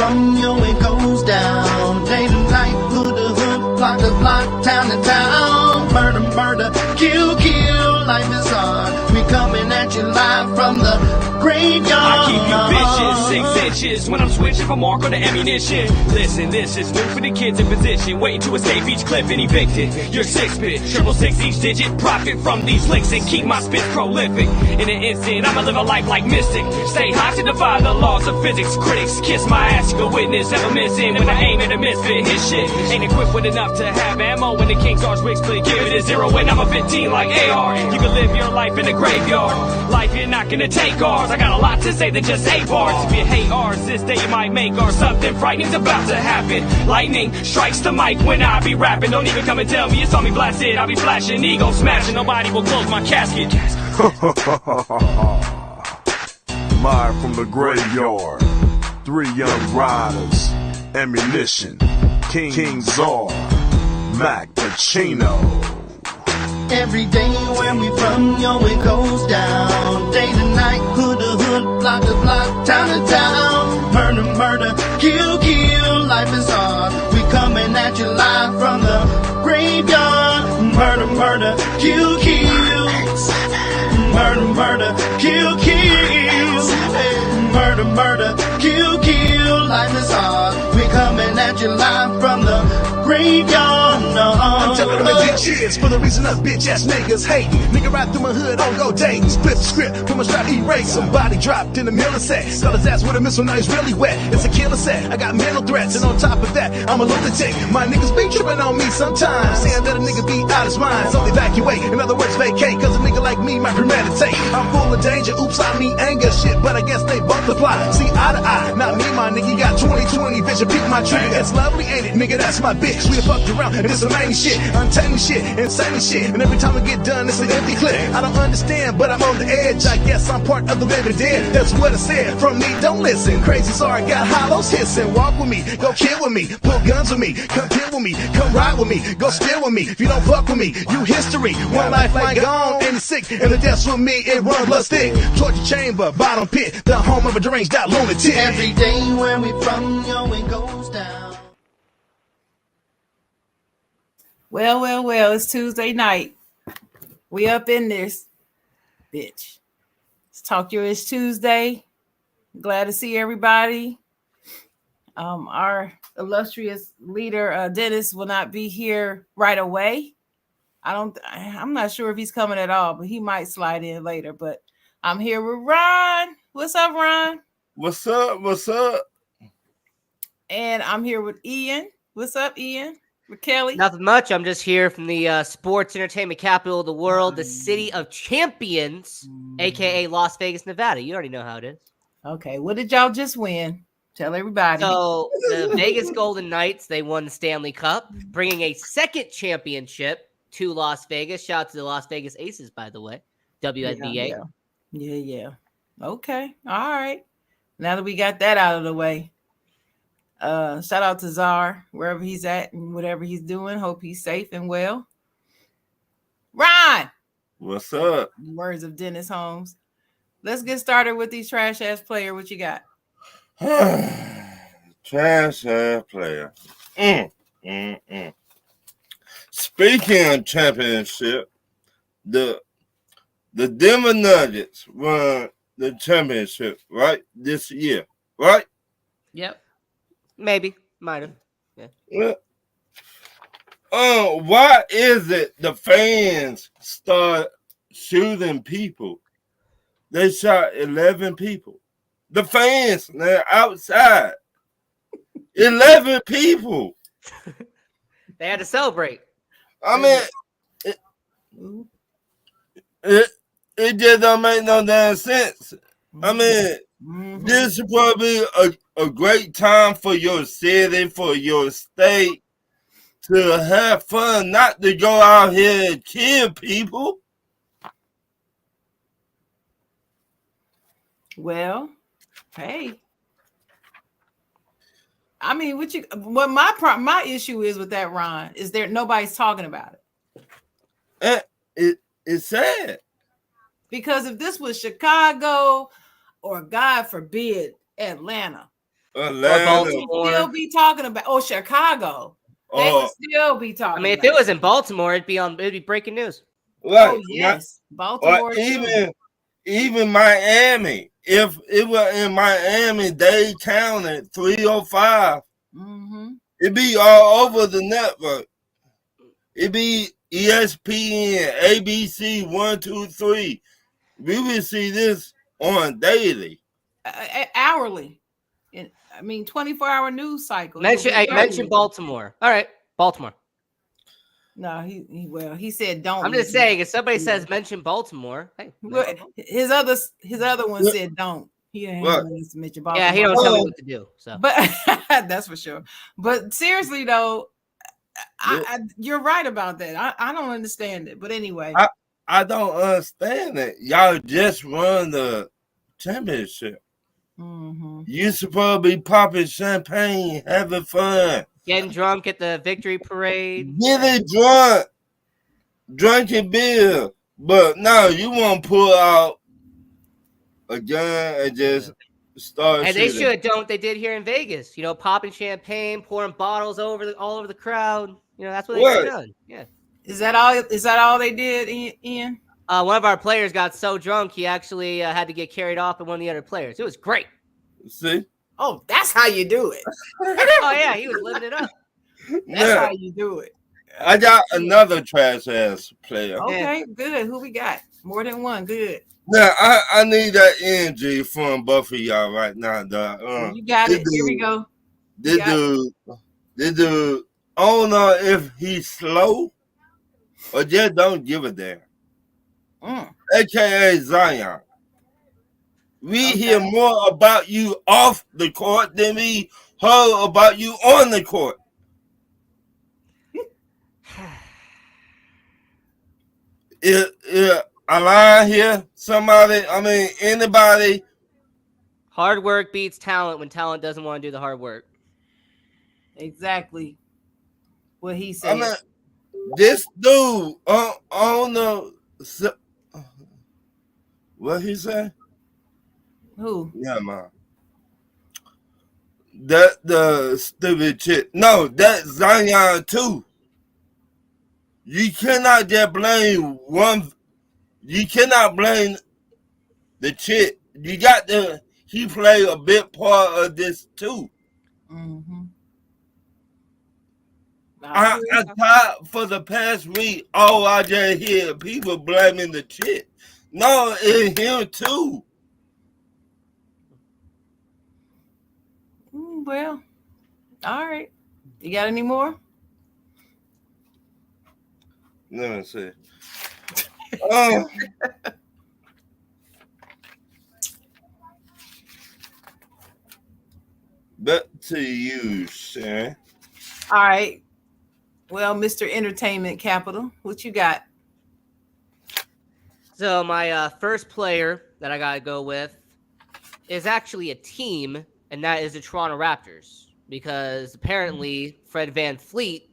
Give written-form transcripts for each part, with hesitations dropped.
from, yo, it goes down. Day to night, hood to hood, block to block, town to town. Murder, murder, kill, kill, life is hard. We coming at you live from the graveyard. I keep you bitches 6 inches when I'm switching from mark on the ammunition. Listen, this is new for the kids in position, waiting to escape each clip and evicted. You're 6-bit, 666 each digit, profit from these licks and keep my spit prolific. In an instant, I'ma live a life like Mystic. Stay high to defy the laws of physics. Critics kiss my ass, you can witness, never missing. When I aim at a misfit, his shit ain't equipped with enough to have ammo. When the King's Arch wig split, give it a 0 when I'm a 15 like AR. You can live your life in the graveyard. Life, you're not gonna take ours. I got a lot to say than just 8 bars. If you hate ours, this day you might make ours. Something frightening's about to happen. Lightning strikes the mic when I be rapping. Don't even come and tell me you saw me blasted. I'll be flashing, ego smashing. Nobody will close my casket. Live from the graveyard, 3 young riders, ammunition, King Czar, Mac Pacino. Every day where we from, yo, it goes down. Day to night, hood to hood, block to block, town to town. Murder, murder, kill, kill, life is hard. We coming at you live from the graveyard. Murder, murder, kill, kill. Murder, murder, kill, kill. Murder, murder, kill, kill, life is hard. We coming at you live from the graveyard. I'm telling them to get cheers for the reason us bitch ass niggas hating. Nigga ride through my hood on go dating. Split the script from a strap erase. Somebody dropped in the middle of set. Got his ass with a missile, now he's really wet. It's a killer set. I got mental threats, and on top of that, I'm a lunatic. My niggas be tripping on me sometimes, saying that a nigga be out his mind. So evacuate, in other words vacate, cause a nigga like me might premeditate. I'm full of danger, oops, I mean anger shit, but I guess they both apply. See eye to eye, not me, my nigga, you got 20/20 vision, peek my trigger. It's lovely, ain't it, nigga, that's my bitch. We done fucked around, and it's some main shit, untamed shit, insane shit, and every time I get done, it's an empty clip. I don't understand, but I'm on the edge, I guess I'm part of the living dead. That's what I said, from me, don't listen. Crazy, sorry, got hollows hissing. Walk with me, go kill with me, pull guns with me, come kill with me, come ride with me, go steal with me. If you don't fuck with me, you history. One lifeline gone, and it's sick, and the death's with me, it run blood stick. Torture chamber, bottom pit, the home of a deranged out lunatic. Every day where we from, yo, it goes down. Well, it's Tuesday night. We up in this bitch. Let's talk your It's Tuesday. Glad to see everybody. Our illustrious leader, Dennis, will not be here right away. I'm not sure if he's coming at all, but he might slide in later. But I'm here with Ron. What's up, Ron? What's up? What's up? And I'm here with Ian. What's up, Ian? With Kelly. Nothing much. I'm just here from the sports entertainment capital of the world, the city of champions, aka Las Vegas, Nevada. You already know how it is. Okay, what did y'all just win? Tell everybody. So the Vegas Golden Knights, they won the Stanley Cup, bringing a second championship to Las Vegas. Shout out to the Las Vegas Aces, by the way. WNBA. Yeah. Okay. All right. Now that we got that out of the way, shout out to Czar, wherever he's at and whatever he's doing. Hope he's safe and well. Ron! What's up? Words of Dennis Holmes. Let's get started with these trash ass player. What you got? Trash ass player. Speaking of championship, the Denver Nuggets won the championship, right? This year, right? Yep. Maybe. Might have. Yeah. Why is it the fans start shooting people? They shot 11 people. The fans, they're outside. 11 people. They had to celebrate. I mean, it just don't make no damn sense. I mean, this should probably be a great time for your city, for your state to have fun, not to go out here and kill people. Well, hey. I mean, what my issue is with that, Ron, is there nobody's talking about it. It's sad. Because if this was Chicago or God forbid Atlanta, Or Atlanta. Still Baltimore. be talking about Chicago. They would still be talking. I mean, if about it was in Baltimore, it'd be breaking news. Right. yes, Or Baltimore too. even Miami. If it were in Miami, they counted 305. Mm-hmm. It'd be all over the network. It'd be ESPN, ABC, 1, 2, 3. We would see this on daily. Hourly. I mean, 24-hour news cycle. Mention Baltimore. All right, Baltimore. No, he said don't. I'm just saying, if somebody says mention Baltimore, hey, his other one said don't. He ain't to mention Baltimore. Yeah, he don't tell me what to do. So, but that's for sure. But seriously though, you're right about that. I don't understand it. But anyway, I don't understand it. Y'all just won the championship. Mm-hmm. You supposed to be popping champagne, having fun, getting drunk at the victory parade, getting drunk, drinking beer. But now you want to pull out a gun and just start. And shooting. they should don't. They did here in Vegas. You know, popping champagne, pouring bottles all over the crowd. You know, that's what they should have done. Yeah. Is that all? Is that all they did, Ian? One of our players got so drunk he actually had to get carried off by one of the other players. It was great. See? Oh, that's how you do it. Oh yeah, he was living it up. That's how you do it. I got another trash ass player. Okay, good. Who we got? More than one. Good. Now I need that energy from both of y'all right now, dog. You got it. Here we go. This dude. I don't know if he's slow or just don't give a damn. AKA Zion. We hear more about you off the court than we heard about you on the court. I lie here? Somebody, anybody. Hard work beats talent when talent doesn't want to do the hard work. Exactly what he said. This dude, I don't know. What he say? Who? Yeah, man. That the stupid chick. No, that Zion too. You cannot just blame one. You cannot blame the chick. You got to. He played a big part of this too. Mm-hmm. I thought for the past week, I just hear people blaming the chick. No, it's him too. Well, all right. You got any more? Let me see. Back to you, Sharon. All right. Well, Mr. Entertainment Capital, what you got? So my first player that I got to go with is actually a team, and that is the Toronto Raptors, because apparently Fred VanVleet,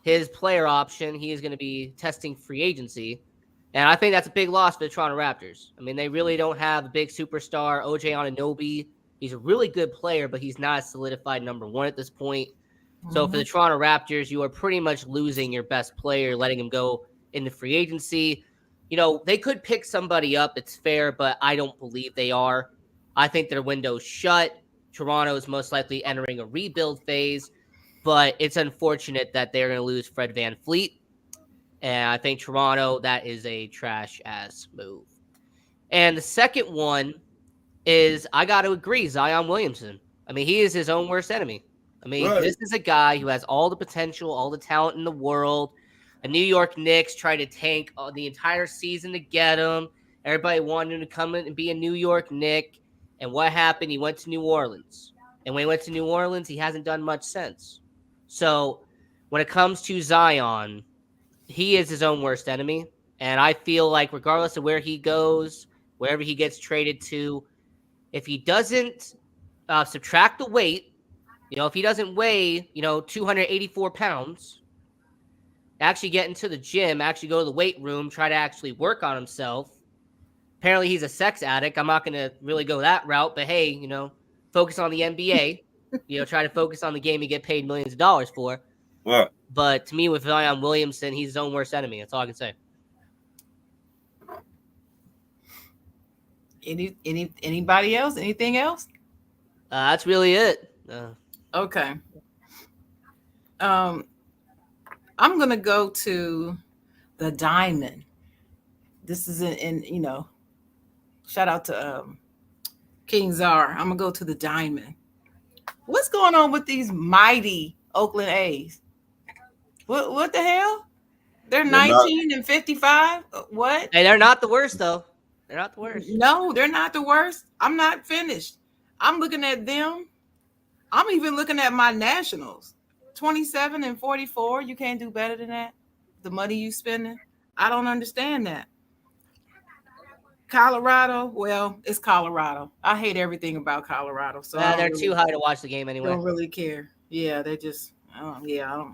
his player option, he is going to be testing free agency. And I think that's a big loss for the Toronto Raptors. I mean, they really don't have a big superstar. OJ Anunoby, he's a really good player, but he's not a solidified number one at this point. So for the Toronto Raptors, you are pretty much losing your best player, letting him go into free agency. You know, they could pick somebody up. It's fair, but I don't believe they are. I think their window's shut. Toronto is most likely entering a rebuild phase, but it's unfortunate that they're going to lose Fred VanVleet. And I think Toronto, that is a trash-ass move. And the second one is, I got to agree, Zion Williamson. I mean, he is his own worst enemy. I mean, This is a guy who has all the potential, all the talent in the world. The New York Knicks tried to tank the entire season to get him. Everybody wanted him to come in and be a New York Knick. And what happened? He went to New Orleans. And when he went to New Orleans, he hasn't done much since. So when it comes to Zion, he is his own worst enemy. And I feel like regardless of where he goes, wherever he gets traded to, if he doesn't subtract the weight, if he doesn't weigh, 284 pounds, actually get into the gym, actually go to the weight room, try to actually work on himself. Apparently he's a sex addict. I'm not going to really go that route, but hey, focus on the NBA. Try to focus on the game you get paid millions of dollars for. What? But to me, with Zion Williamson, he's his own worst enemy. That's all I can say. Anybody else? Anything else? That's really it. Okay. I'm gonna go to the Diamond. This is in shout out to King Czar. I'm gonna go to the Diamond. What's going on with these mighty Oakland A's? What the hell? They're 19 and 55. What? Hey, they're not the worst though. They're not the worst. No, they're not the worst. I'm not finished. I'm looking at them. I'm even looking at my Nationals. 27 and 44. You can't do better than that. The money you spending. I don't understand that. Colorado, well, it's Colorado. I hate everything about Colorado. So they're too high to watch the game anyway. Don't really care. Yeah, they're just, yeah.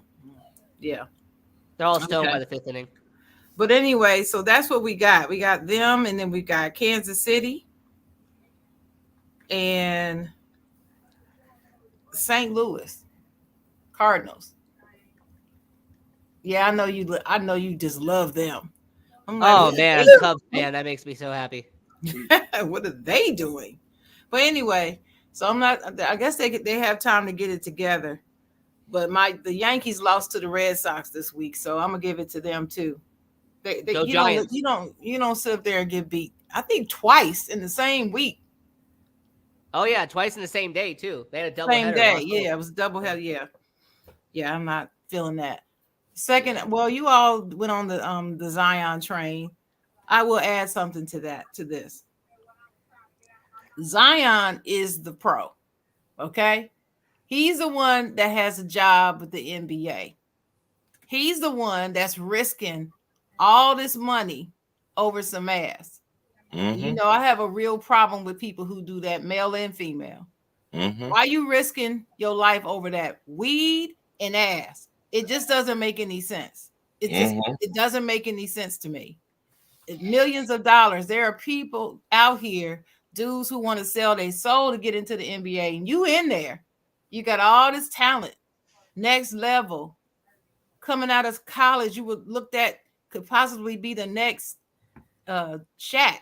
They're all stoned by the fifth inning. But anyway, so that's what we got. We got them, and then we got Kansas City and St. Louis Cardinals. Yeah, I know you. I know you just love them. Oh man, Cubs fan, that makes me so happy. What are they doing? But anyway, so I'm not. I guess they have time to get it together. But the Yankees lost to the Red Sox this week, so I'm gonna give it to them too. Go Giants. You don't sit up there and get beat. I think twice in the same week. Oh yeah, twice in the same day too. They had a double same header. Day. Yeah, it was a double header. Yeah. I'm not feeling that. Second, well, you all went on the Zion train. I will add something to this. Zion is the pro. Okay, he's the one that has a job with the NBA. He's the one that's risking all this money over some ass. Mm-hmm. I have a real problem with people who do that, male and female. Mm-hmm. Why are you risking your life over that? Weed and ass. It just doesn't make any sense. It doesn't make any sense to me. Millions of dollars. There are people out here, dudes who want to sell their soul to get into the NBA, and you in there. You got all this talent, next level. Coming out of college, you would look at could possibly be the next Shaq.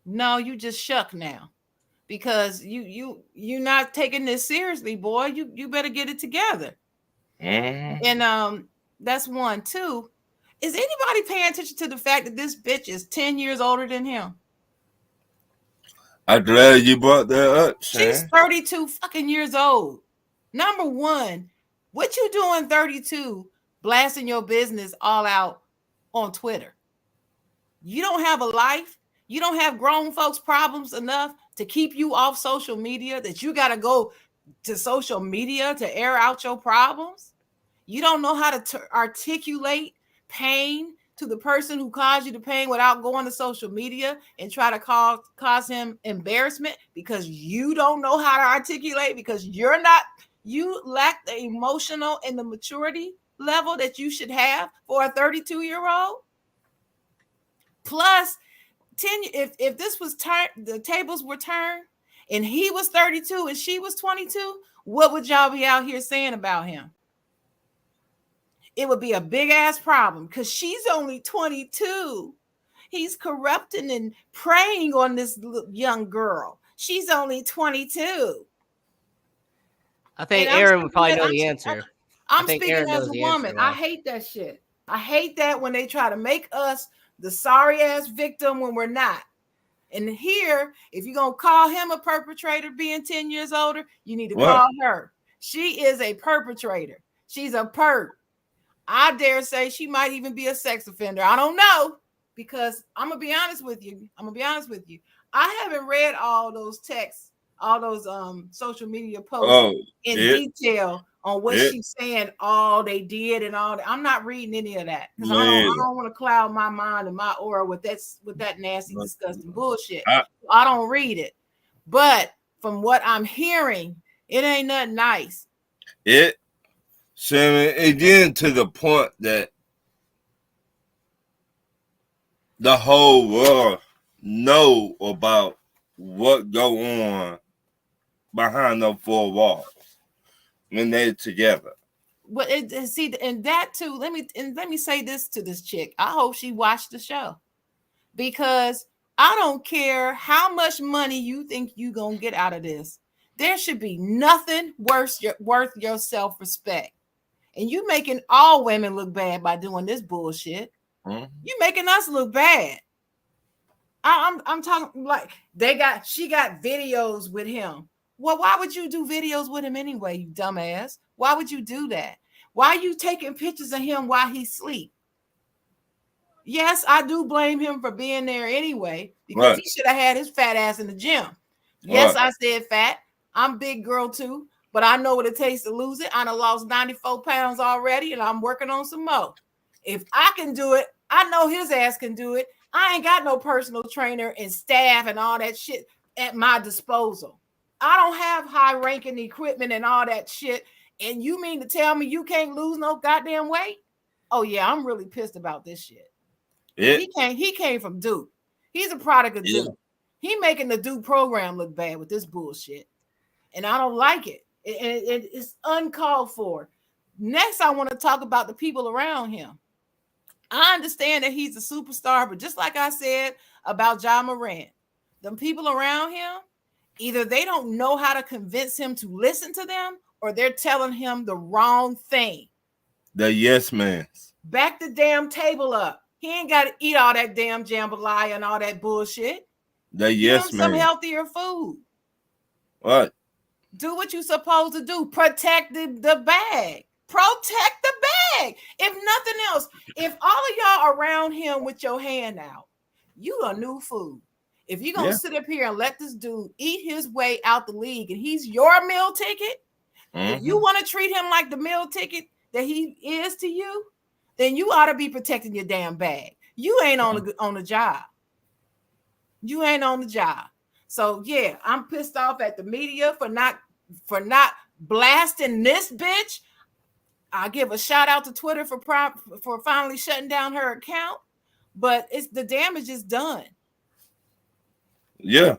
No, you just shuck now because you're not taking this seriously, boy. You better get it together. And that's one. Two, is anybody paying attention to the fact that this bitch is 10 years older than him? I'm glad you brought that up, Shan. She's 32 fucking years old. Number one, what you doing 32 blasting your business all out on Twitter? You don't have a life. You don't have grown folks' problems enough to keep you off social media that you got to go to social media to air out your problems. You don't know how to articulate pain to the person who caused you the pain without going to social media and try to cause him embarrassment because you don't know how to articulate because you lack the emotional and the maturity level that you should have for a 32-year-old. Plus, if this was the tables were turned and he was 32 and she was 22, what would y'all be out here saying about him? It would be a big ass problem because she's only 22. He's corrupting and preying on this young girl. She's only 22. I think Aaron would probably know the answer. I'm speaking as a woman. I hate that shit. I hate that when they try to make us the sorry ass victim when we're not. And here, if you're going to call him a perpetrator being 10 years older, you need to call her. She is a perpetrator. She's a perp. I dare say she might even be a sex offender. I don't know because I'm going to be honest with you. I haven't read all those texts, all those social media posts in detail on what she's saying, all they did and all that. I'm not reading any of that because I don't want to cloud my mind and my aura with that nasty, disgusting bullshit. I don't read it. But from what I'm hearing, it ain't nothing nice. Shannon, again to the point that the whole world know about what go on behind those four walls when they're together. But see, and that too. Let me say this to this chick. I hope she watched the show, because I don't care how much money you think you gonna get out of this. There should be nothing worth your self-respect. And you making all women look bad by doing this bullshit. Mm-hmm. You making us look bad. I'm talking like she got videos with him. Well, why would you do videos with him anyway, you dumbass? Why would you do that? Why are you taking pictures of him while he sleep? Yes, I do blame him for being there anyway, because he should have had his fat ass in the gym. Yes, I said fat. I'm big girl too, but I know what it takes to lose it. I done lost 94 pounds already, and I'm working on some more. If I can do it, I know his ass can do it. I ain't got no personal trainer and staff and all that shit at my disposal. I don't have high-ranking equipment and all that shit. And you mean to tell me you can't lose no goddamn weight? Oh yeah, I'm really pissed about this shit. Yeah. He came from Duke. He's a product of Duke. He making the Duke program look bad with this bullshit. And I don't like it. It's uncalled for. Next, I want to talk about the people around him. I understand that he's a superstar, but just like I said about Ja Morant, the people around him, either they don't know how to convince him to listen to them, or they're telling him the wrong thing. The yes man. Back the damn table up. He ain't got to eat all that damn jambalaya and all that bullshit. The yes man. Some healthier food. What? Do what you're supposed to do. Protect the bag. Protect the bag. If nothing else, if all of y'all around him with your hand out, you a new food. If you're going to sit up here and let this dude eat his way out the league and he's your meal ticket, if you want to treat him like the meal ticket that he is to you, then you ought to be protecting your damn bag. You ain't on the job. You ain't on the job. So yeah, I'm pissed off at the media for not blasting this bitch. I'll give a shout out to Twitter for finally shutting down her account, but the damage is done. Yeah.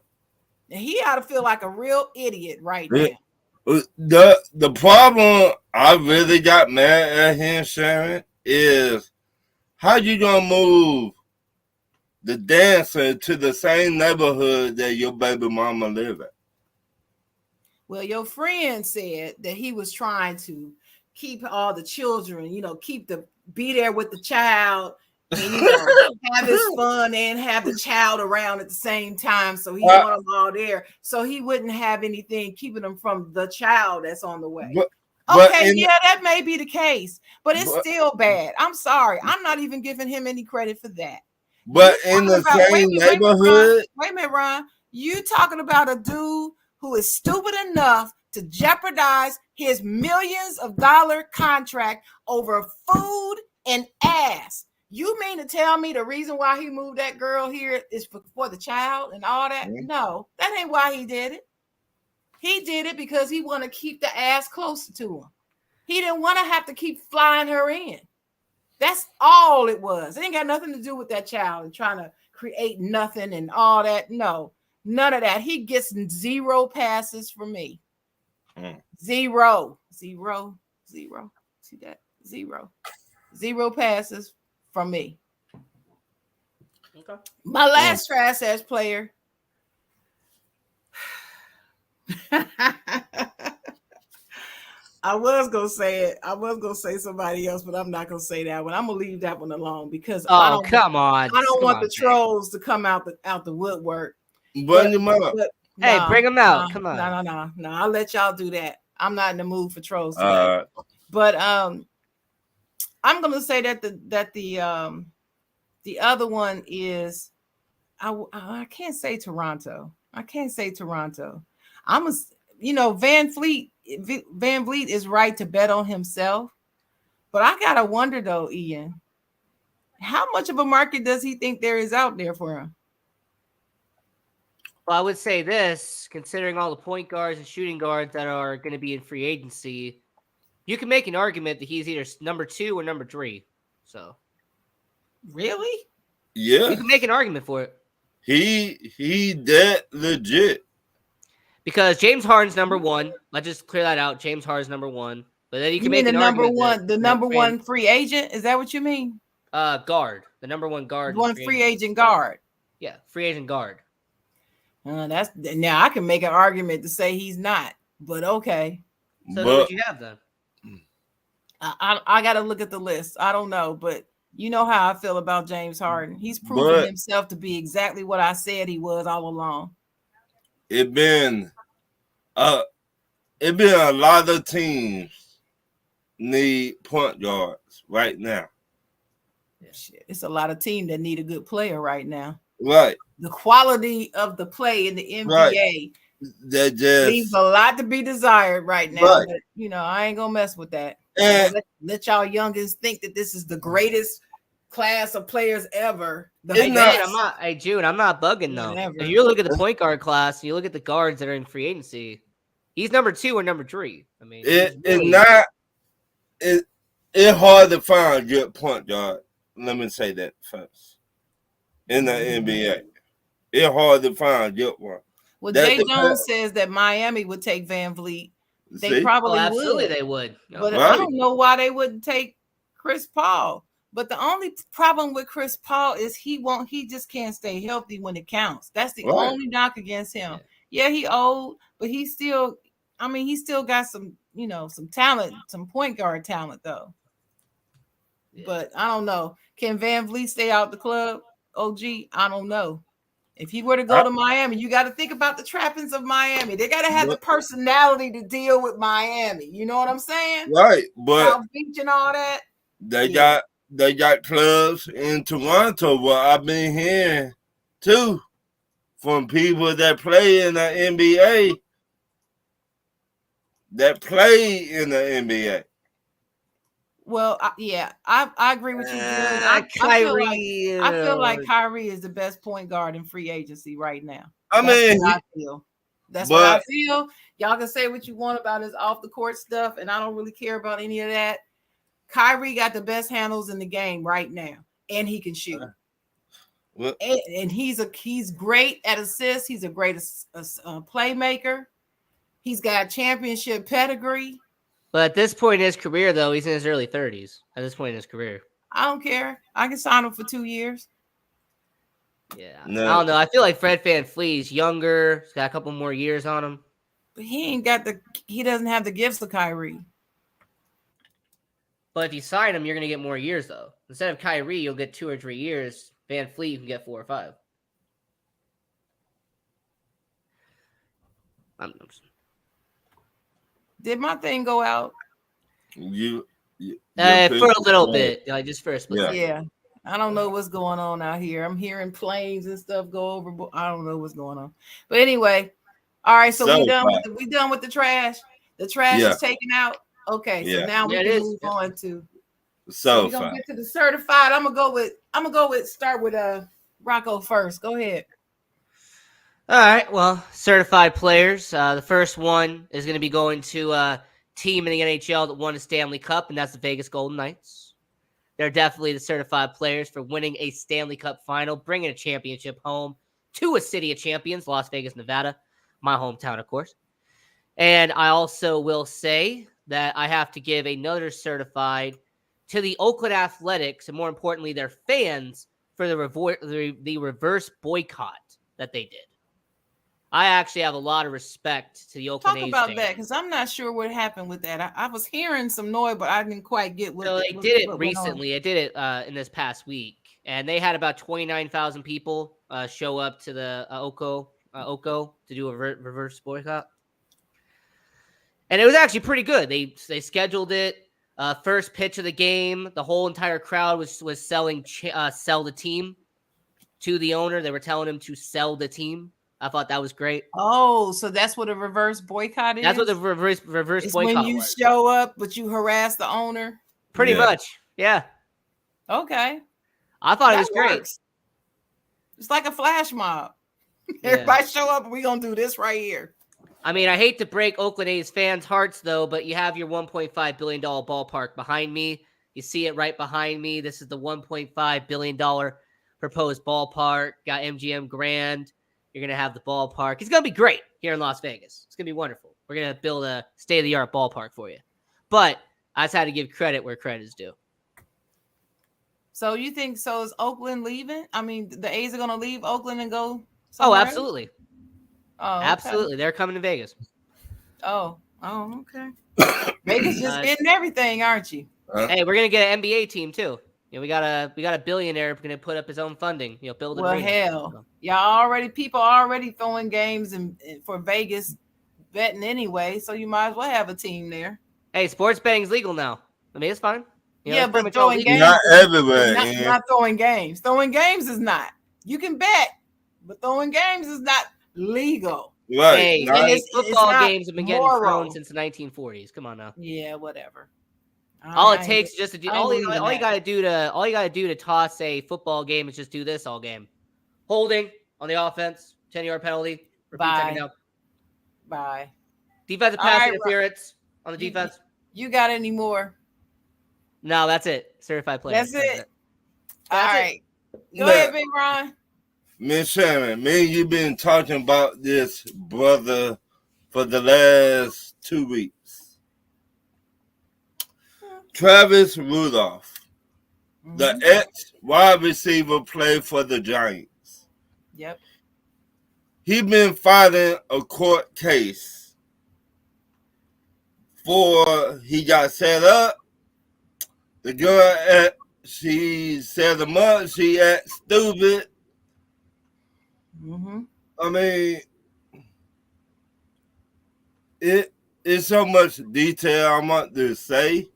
And he ought to feel like a real idiot right now. The problem I really got mad at him, Sharon, is how you gonna move the dancer to the same neighborhood that your baby mama live at? Well, your friend said that he was trying to keep all the children, be there with the child, and have his fun and have the child around at the same time. So he wanted them all there, so he wouldn't have anything keeping them from the child that's on the way. That may be the case, but it's still bad. I'm sorry, I'm not even giving him any credit for that. But in the same neighborhood, wait a minute, Ron. You talking about a dude who is stupid enough to jeopardize his millions of dollar contract over food and ass? You mean to tell me the reason why he moved that girl here is for the child and all that? No, that ain't why he did it. He did it because he want to keep the ass closer to him. He didn't want to have to keep flying her in. That's all it was. It ain't got nothing to do with that child and trying to create nothing and all that. No, none of that. He gets 0 passes from me. 0. See that? 0. 0 passes from me. Okay. My last trash ass player. I was gonna say it. I was gonna say somebody else, but I'm not gonna say that one. I'm gonna leave that one alone because I don't want the trolls to come out the woodwork. Bring them out. Bring them out. Come on. No. I'll let y'all do that. I'm not in the mood for trolls today. But I'm gonna say that the other one is I can't say Toronto. Van Vliet is right to bet on himself, but I gotta wonder though, Ian, how much of a market does he think there is out there for him? Well, I would say this, considering all the point guards and shooting guards that are going to be in free agency, you can make an argument that he's either number 2 or number 3. So, really? Yeah, you can make an argument for it. He that legit. Because James Harden's number one. Let's just clear that out. James Harden's number one. But then you can mean make the an number argument one, the that number one free agent? Is that what you mean? guard, the number one guard, One free agent guard. Yeah, free agent guard. That's now I can make an argument to say he's not, but okay. So who would you have then? I got to look at the list. I don't know, but you know how I feel about James Harden. He's proven himself to be exactly what I said he was all along. It been a lot of teams need point guards right now. Shit, it's a lot of teams that need a good player right now. Right. The quality of the play in the NBA that just leaves a lot to be desired right now. Right. But, you know, I ain't gonna mess with that. And let y'all youngins think that this is the greatest class of players ever. I'm not bugging though. Whatever. If you look at the point guard class, you look at the guards that are in free agency, he's number 2 or number 3. I mean, it's hard to find a good point guard. Let me say that first. In the NBA, it's hard to find a good one. Well, Jay Jones says that Miami would take Van Vliet. They probably absolutely they would. But I don't know why they wouldn't take Chris Paul. But the only problem with Chris Paul is he just can't stay healthy when it counts. That's the only knock against him. Yeah, he old, but he still got some, some talent, some point guard talent though. Yeah. But I don't know. Can Van Vliet stay out the club? OG, I don't know. If he were to go to Miami, you got to think about the trappings of Miami. They got to have the personality to deal with Miami. You know what I'm saying? Right, but South Beach and all that. They got clubs in Toronto where I've been hearing too from people that play in the NBA. That play in the NBA. Well, I agree with you. I feel like Kyrie is the best point guard in free agency right now. That's what I feel. Y'all can say what you want about his off the court stuff, and I don't really care about any of that. Kyrie got the best handles in the game right now, and he can shoot. And he's great at assists. He's a great playmaker. He's got championship pedigree. But at this point in his career, though, he's in his early 30s. At this point in his career, I don't care. I can sign him for 2 years. Yeah, no. I don't know. I feel like Fred VanVleet's younger. He's got a couple more years on him. But he doesn't have the gifts of Kyrie. But if you sign him, you're going to get more years, though. Instead of Kyrie, you'll get 2 or 3 years. VanVleet, you can get 4 or 5. Did my thing go out? For a little bit, just for a split. Yeah. I don't know what's going on out here. I'm hearing planes and stuff go over, but I don't know what's going on. But anyway, all right. So we done with the trash. The trash is taken out. Okay, so now we can move on to. So we're gonna get to the certified. I'm gonna go with start with Rocco first. Go ahead. All right. Well, certified players. The first one is going to be going to a team in the NHL that won a Stanley Cup, and that's the Vegas Golden Knights. They're definitely the certified players for winning a Stanley Cup final, bringing a championship home to a city of champions, Las Vegas, Nevada, my hometown, of course. And I also will say that I have to give another certified to the Oakland Athletics, and more importantly, their fans for the reverse boycott that they did. I actually have a lot of respect to the Oakland A's. Talk about that, because I'm not sure what happened with that. I was hearing some noise, but I didn't quite get what. So they did it recently. They did it in this past week, and they had about 29,000 people show up to the Oko to do a reverse boycott, and it was actually pretty good. They scheduled it. First pitch of the game, the whole entire crowd was selling sell the team to the owner. They were telling him to sell the team. I thought that was great. Oh, so that's what a reverse boycott is? That's what the reverse boycott when you show up, but you harass the owner? Pretty much, yeah. Okay. I thought it was great. It's like a flash mob. Yeah. Everybody show up, and we're going to do this right here. I mean, I hate to break Oakland A's fans' hearts, though, but you have your $1.5 billion ballpark behind me. You see it right behind me. This is the $1.5 billion proposed ballpark. Got MGM Grand. You're going to have the ballpark. It's going to be great here in Las Vegas. It's going to be wonderful. We're going to build a state-of-the-art ballpark for you. But I just had to give credit where credit is due. So you think so? Is Oakland leaving? I mean, the A's are going to leave Oakland and go Oh, somewhere absolutely. else? Oh, okay. Absolutely. They're coming to Vegas. Oh, okay. Vegas just getting everything, aren't you? Hey, we're going to get an NBA team, too. You know, we got a billionaire going to put up his own funding. You know, build. Well, hell, people already throwing games and for Vegas betting anyway, so you might as well have a team there. Hey, sports betting's legal now. I mean, it's fine. You know, yeah, but throwing games not everywhere. Not throwing games. Throwing games is not. You can bet, but throwing games is not legal. Right. Hey, football games have been getting thrown since the 1940s. Come on now. Yeah, whatever. All it takes is just to do all you gotta do to toss a football game is just do this all game. Holding on the offense, 10-yard penalty. Bye. Defensive pass interference on the defense. You got any more? No, that's it. Certified player. That's it. All right. Go ahead, Big Ron. Miss Shannon, me and you been talking about this brother for the last 2 weeks. Travis Rudolph, the ex-wide receiver, played for the Giants. Yep. He been fighting a court case for he got set up. The girl, she set him up. She act stupid. I mean, it's so much detail I want to say.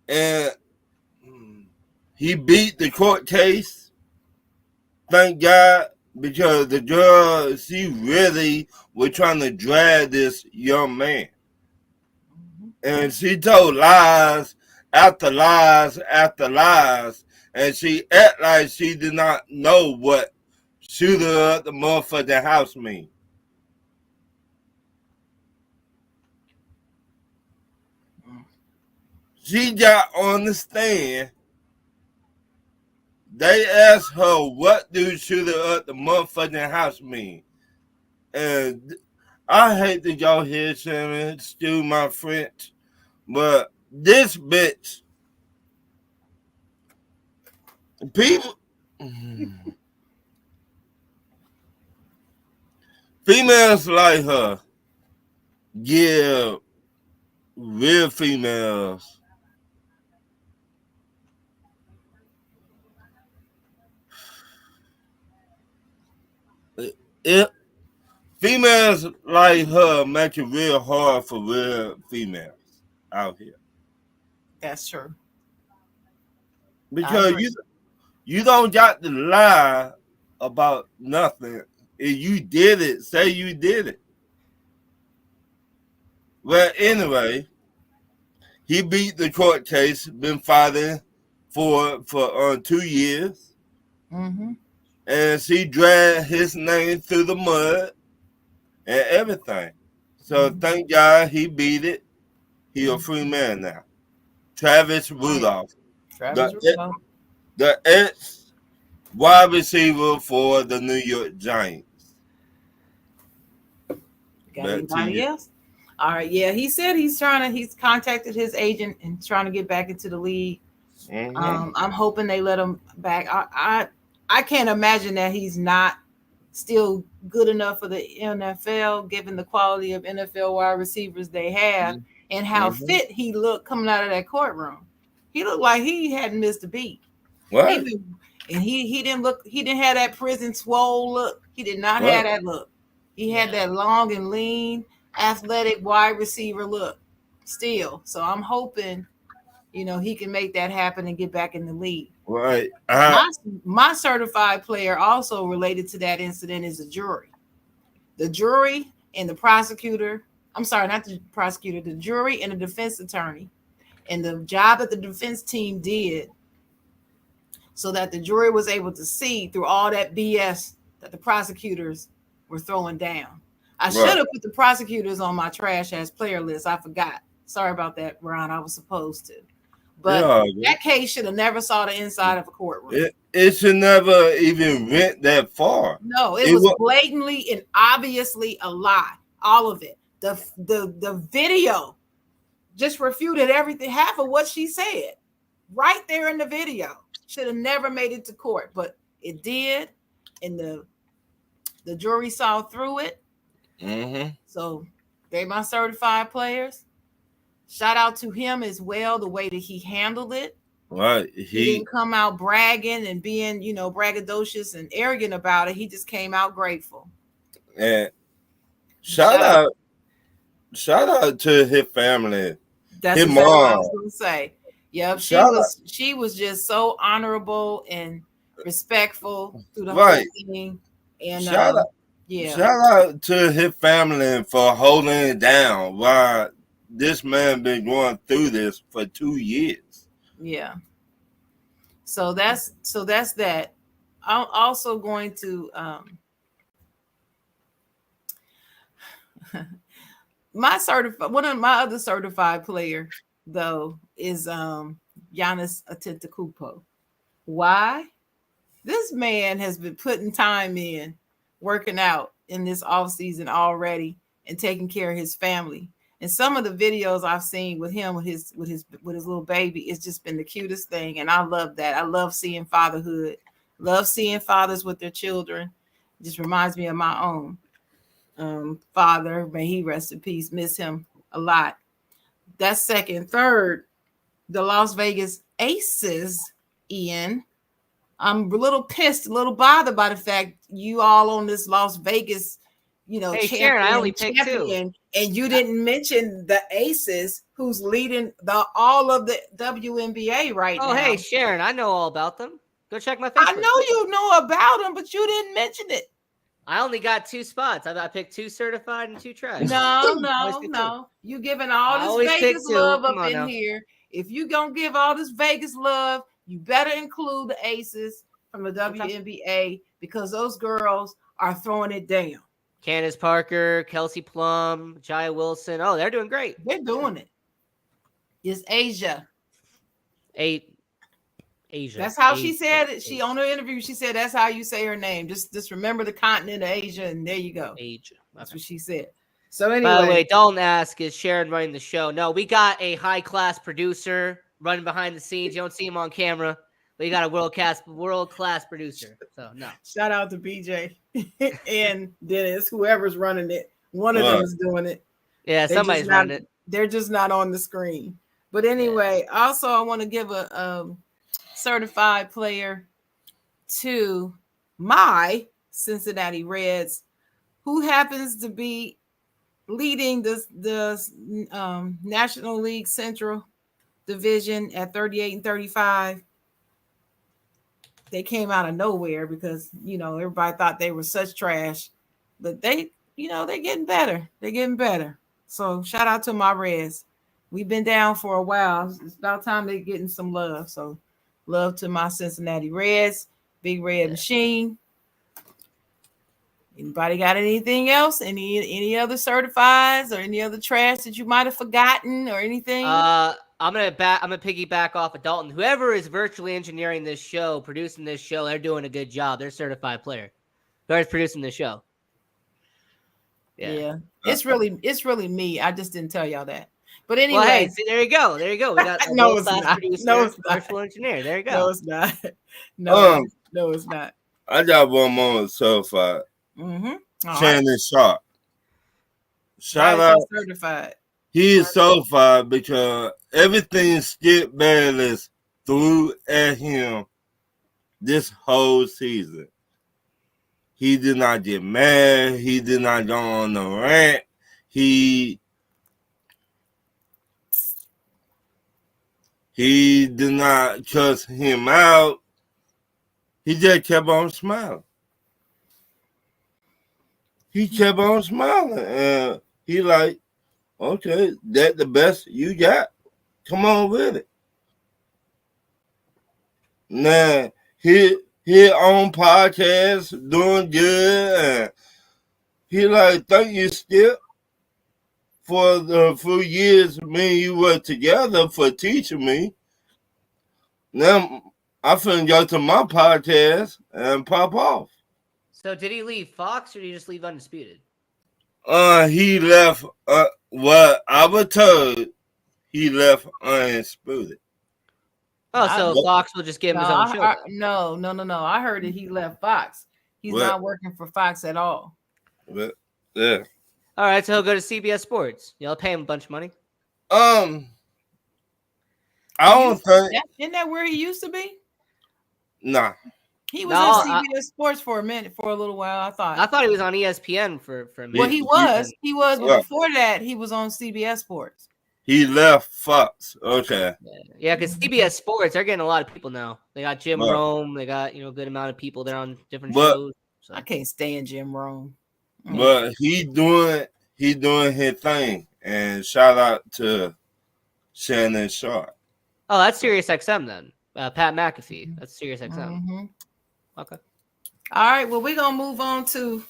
And he beat the court case. Thank God, because the girl, she really was trying to drag this young man. And she told lies after lies after lies. And she act like she did not know what shooter at the motherfucking house mean. She got on the stand. They asked her, what do shooter at the motherfucking house mean? And I hate that y'all hear Shannon, excuse my French, but this bitch, people, females like her give real females females like her make it real hard for real females out here. That's true. Because you don't got to lie about nothing. If you did it, say you did it. Well, anyway, he beat the court case, been fighting for 2 years. And she dragged his name through the mud and everything. So thank God he beat it. He a free man now. Travis Rudolph. The ex-wide receiver for the New York Giants. Got anybody else? All right. Yeah, he said he's contacted his agent and trying to get back into the league. I'm hoping they let him back. I can't imagine that he's not still good enough for the NFL, given the quality of NFL wide receivers they have and how fit he looked coming out of that courtroom. He looked like he hadn't missed a beat. What? And he didn't have that prison swole look. He did not have that look. He had that long and lean, athletic wide receiver look still. So I'm hoping, he can make that happen and get back in the league. Right. My certified player also related to that incident is a jury. The jury and the prosecutor, I'm sorry, not the prosecutor, the jury and the defense attorney, and the job that the defense team did so that the jury was able to see through all that BS that the prosecutors were throwing down. I should have put the prosecutors on my trash ass player list. I forgot. Sorry about that, Ron. I was supposed to. But Yeah, that case should have never saw the inside of a courtroom. it should never even went that far. No, it It was was blatantly and obviously a lie. All of it. The video just refuted everything, half of what she said. Right there in the video. Should have never made it to court, but it did, and the jury saw through it. So they my certified players. Shout out to him as well, the way that he handled it. right. He didn't come out bragging and being, braggadocious and arrogant about it. He just came out grateful. And shout out to his family. That's his exactly what I mom. was going to say. Yep, she was just so honorable and respectful through the whole thing. And shout out to his family for holding it down while this man been going through this for 2 years. Yeah. So that's that. I'm also going to one of my other certified player though is Giannis Antetokounmpo. Why? This man has been putting time in, working out in this offseason already and taking care of his family. And some of the videos I've seen with him with his little baby, it's just been the cutest thing. And I love that. I love seeing fatherhood. Love seeing fathers with their children. It just reminds me of my own father. May he rest in peace. Miss him a lot. That's second. Third, the Las Vegas Aces, Ian. I'm a little pissed, a little bothered by the fact you all on this Las Vegas, hey, Sharon, I only picked two. And you didn't mention the Aces, who's leading all of the WNBA right now. Oh, hey, Sharon, I know all about them. Go check my Facebook. I know you know about them, but you didn't mention it. I only got 2 spots. I picked 2 certified and 2 trash. No. You giving all this Vegas love up in here. If you gonna give all this Vegas love, you better include the Aces from the WNBA because those girls are throwing it down. Candace Parker, Kelsey Plum, Jaya Wilson. Oh, they're doing great. They're doing it. It's Asia. Asia. That's how she said it. She on her interview, she said that's how you say her name. Just remember the continent of Asia, and there you go. Asia. That's what she said. So anyway. By the way, Dalton asked, is Sharon running the show? No, we got a high-class producer running behind the scenes. You don't see him on camera. But you got a world-class producer. So, no. Shout out to BJ and Dennis, whoever's running it. One of them is doing it. Yeah, somebody's running it. They're just not on the screen. But anyway, also I want to give a certified player to my Cincinnati Reds, who happens to be leading the National League Central Division at 38-35. They came out of nowhere because, everybody thought they were such trash, but they're getting better. They're getting better. So shout out to my Reds. We've been down for a while. It's about time they're getting some love. So love to my Cincinnati Reds, Big Red Machine. Anybody got anything else? Any other certifieds or any other trash that you might have forgotten or anything? I'm gonna piggyback off of Dalton. Whoever is virtually engineering this show, producing this show, they're doing a good job. They're a certified player. Whoever's producing the show. Yeah. It's really me. I just didn't tell y'all that. But anyway, well, hey, see, there you go. We got a no, it's not. Producer, no, it's not. virtual engineer. There you go. No, it's not. No, it's not. I got one more certified. Shannon Sharp. Shout out. Certified. He is certified because everything Skip Bayless threw at him this whole season. He did not get mad. He did not go on the rant. He did not cuss him out. He just kept on smiling. He kept on smiling. And he like, okay, that's the best you got. Come on with it. Now, he on podcast doing good. And he like, thank you, Skip, for the few years me and you were together for teaching me. Now I finna go to my podcast and pop off. So did he leave Fox or did he just leave Undisputed? He left. What I was told, he left Undisputed. Oh, so Fox will just give him his own show. No. I heard that he left Fox. He's not working for Fox at all. But, yeah. All right, so he'll go to CBS Sports. You'll pay him a bunch of money. I don't think. Isn't that where he used to be? Nah. He was on CBS Sports for a little while. I thought he was on ESPN for a minute. Well, he was, but before that, he was on CBS Sports. He left Fox. Okay. Yeah, because CBS Sports, they're getting a lot of people now. They got Jim Rome. They got a good amount of people there on different shows. So. I can't stand Jim Rome. But he doing his thing. And shout out to Shannon Sharp. Oh, that's Sirius XM then. Pat McAfee. That's Sirius XM. Mm-hmm. Okay. All right. Well, we're gonna move on to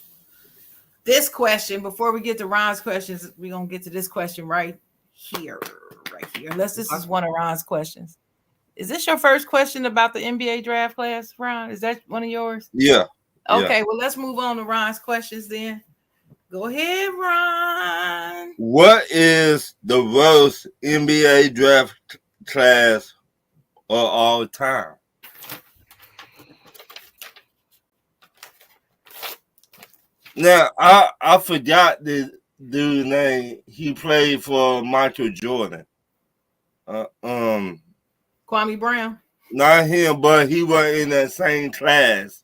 this question. Before we get to Ron's questions, we're gonna get to this question right here. Unless this is one of Ron's questions. Is this your first question about the NBA draft class, Ron? Is that one of yours? Yeah. Okay, well, let's move on to Ron's questions then. Go ahead, Ron. What is the worst NBA draft class of all time? Now, I forgot the dude's name. He played for Michael Jordan. Kwame Brown. Not him, but he was in that same class.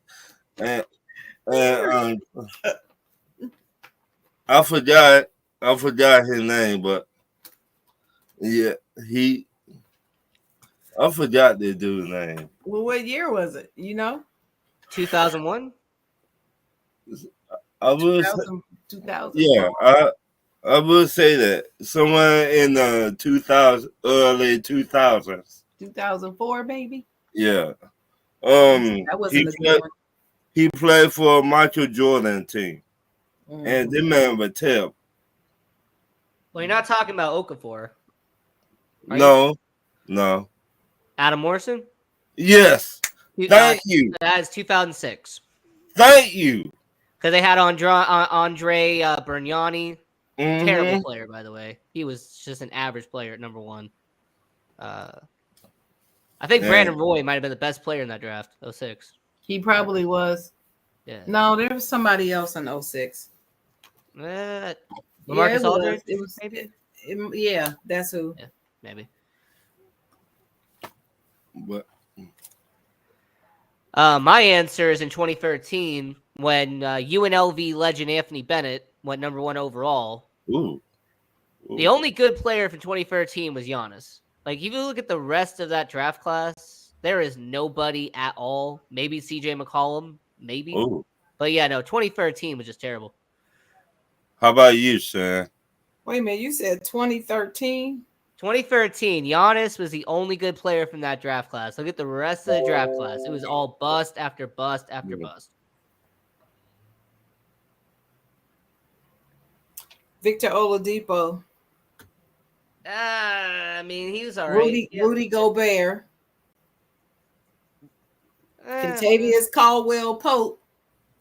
And I forgot his name, but yeah, I forgot the dude's name. Well, what year was it? 2001. I would 2000. Yeah, I would say that somewhere in the early 2000s. 2004, baby. Yeah. That wasn't a good one. He played for Michael Jordan team, and this man was terrible. Well, you're not talking about Okafor. No. Adam Morrison. Yes. Thank you. That is 2006. Thank you. Because they had Andre Berniani. Terrible player, by the way. He was just an average player at number one. I think Brandon Roy might have been the best player in that draft, 06. He probably was. Yeah. No, there was somebody else in 06. LaMarcus Aldridge? It was maybe. Yeah, that's who. Yeah, maybe. What? My answer is in 2013 when UNLV legend Anthony Bennett went number 1 overall. Ooh. The only good player from 2013 was Giannis. Like, if you look at the rest of that draft class, there is nobody at all. Maybe CJ McCollum, maybe. Ooh. But yeah, no, 2013 was just terrible. How about you, Sam? Wait a minute, you said 2013? 2013, Giannis was the only good player from that draft class. Look at the rest of the draft class. It was all bust after bust after bust. Victor Oladipo. I mean, he was all right. Rudy Gobert. Kentavious Caldwell Pope,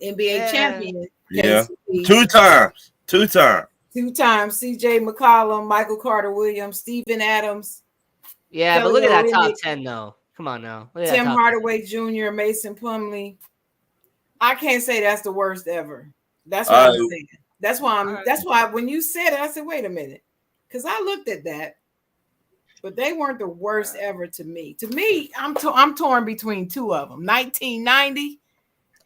NBA champion. Yeah. Two times. Two-time CJ McCollum, Michael Carter Williams, Steven Adams. Yeah, Kelly but look at that Olynyk, top 10, though. Come on now. Tim Hardaway Jr., Mason Plumlee. I can't say that's the worst ever. That's what I'm saying. That's why when you said it, I said, wait a minute. Because I looked at that, but they weren't the worst ever to me. To me, I'm torn between two of them, 1990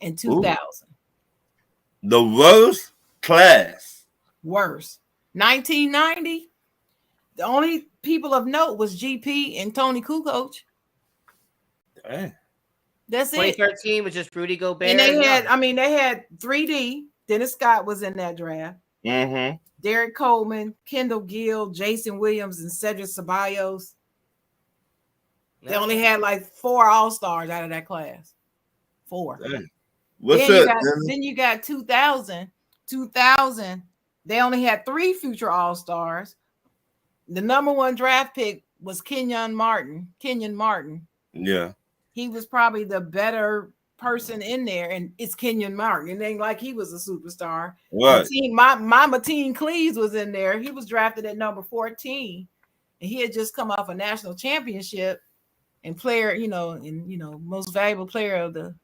and 2000. Ooh. The worst class. Worse. 1990, the only people of note was GP and Tony Kukoc. Dang. That's 2013 was just Rudy Gobert. And they had 3D. Dennis Scott was in that draft. Mm-hmm. Derek Coleman, Kendall Gill, Jason Williams, and Cedric Ceballos. They only had like 4 All-Stars out of that class. 4. Dang. Then you got 2000. 2000, they only had 3 future All-Stars. The number 1 draft pick was Kenyon Martin. Yeah. He was probably the better person in there, and it's Kenyon Martin. It ain't like he was a superstar. Right. Mateen Cleaves was in there. He was drafted at number 14, and he had just come off a national championship and most valuable player of the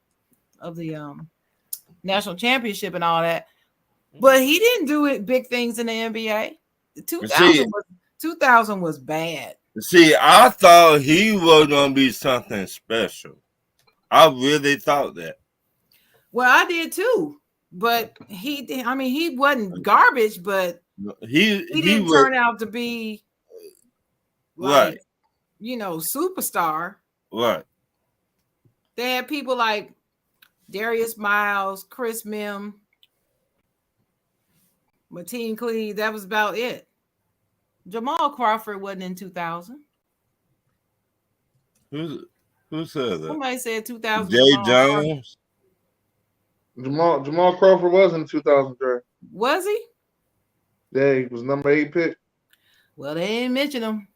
national championship and all that. But he didn't do it big things in the NBA. 2000 was bad. See, I thought he was gonna be something special. I really thought that. Well, I did too, but he wasn't garbage, but he didn't turn out to be like, right. Superstar. Right. They had people like Darius Miles, Chris Mim, Mateen Cleaves. That was about it. Jamal Crawford wasn't in 2000. Who said that? Somebody said 2000. Jay Jones. Jamal Crawford was in 2000 draft. Was he? Yeah, he was number 8 pick. Well, they didn't mention him.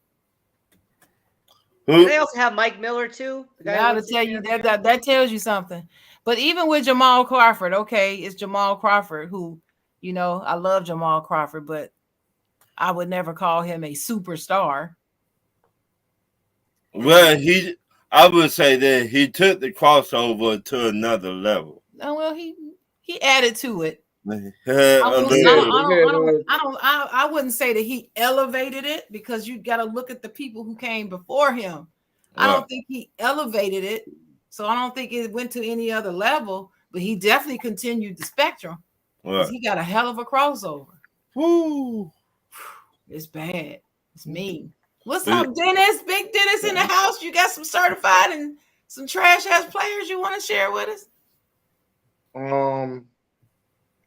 They also have Mike Miller too. Now to tell you that tells you something. But even with Jamal Crawford, okay, it's Jamal Crawford who, I love Jamal Crawford, but I would never call him a superstar. Well, I would say that he took the crossover to another level. Oh, well, he added to it. I wouldn't say that he elevated it, because you got to look at the people who came before him. I don't think he elevated it, so I don't think it went to any other level. But he definitely continued the spectrum. He got a hell of a crossover. Woo. It's bad. It's mean. What's up, Dennis? Big Dennis in the house. You got some certified and some trash ass players you want to share with us?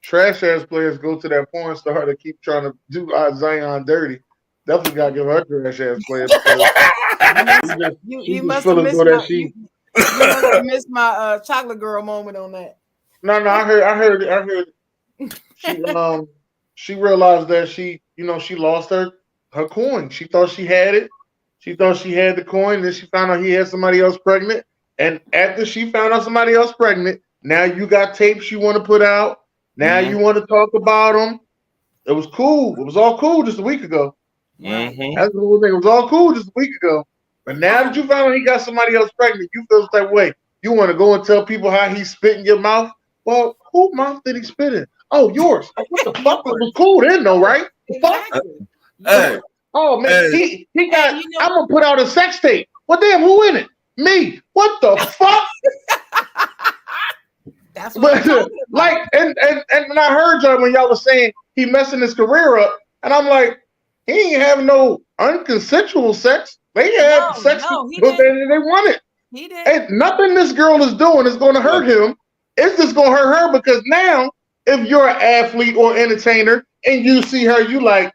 Trash ass players go to that porn star to keep trying to do Zion dirty. Definitely gotta give her trash ass players. You must have missed my chocolate girl moment on that. No, I heard. She realized that she lost her coin. She thought she had it. She thought she had the coin. Then she found out he had somebody else pregnant. And after she found out somebody else pregnant, now you got tapes you want to put out. Now you want to talk about them. It was cool. It was all cool just a week ago. That's the whole thing. It was all cool just a week ago. But now that you found out he got somebody else pregnant, you feel that way. You want to go and tell people how he spit in your mouth? Well, whose mouth did he spit in? Oh, yours. What the fuck? It was cool then, though, right? Exactly. Hey. Oh man, he got. I'm gonna put out a sex tape. Well, damn, who in it? Me. What the fuck? That's what I'm talking about. And I heard y'all when y'all was saying he messing his career up, and I'm like, he ain't having no unconsensual sex. They had sex because they wanted. He did. And nothing this girl is doing is going to hurt him. It's just going to hurt her, because now if you're an athlete or entertainer and you see her, you like,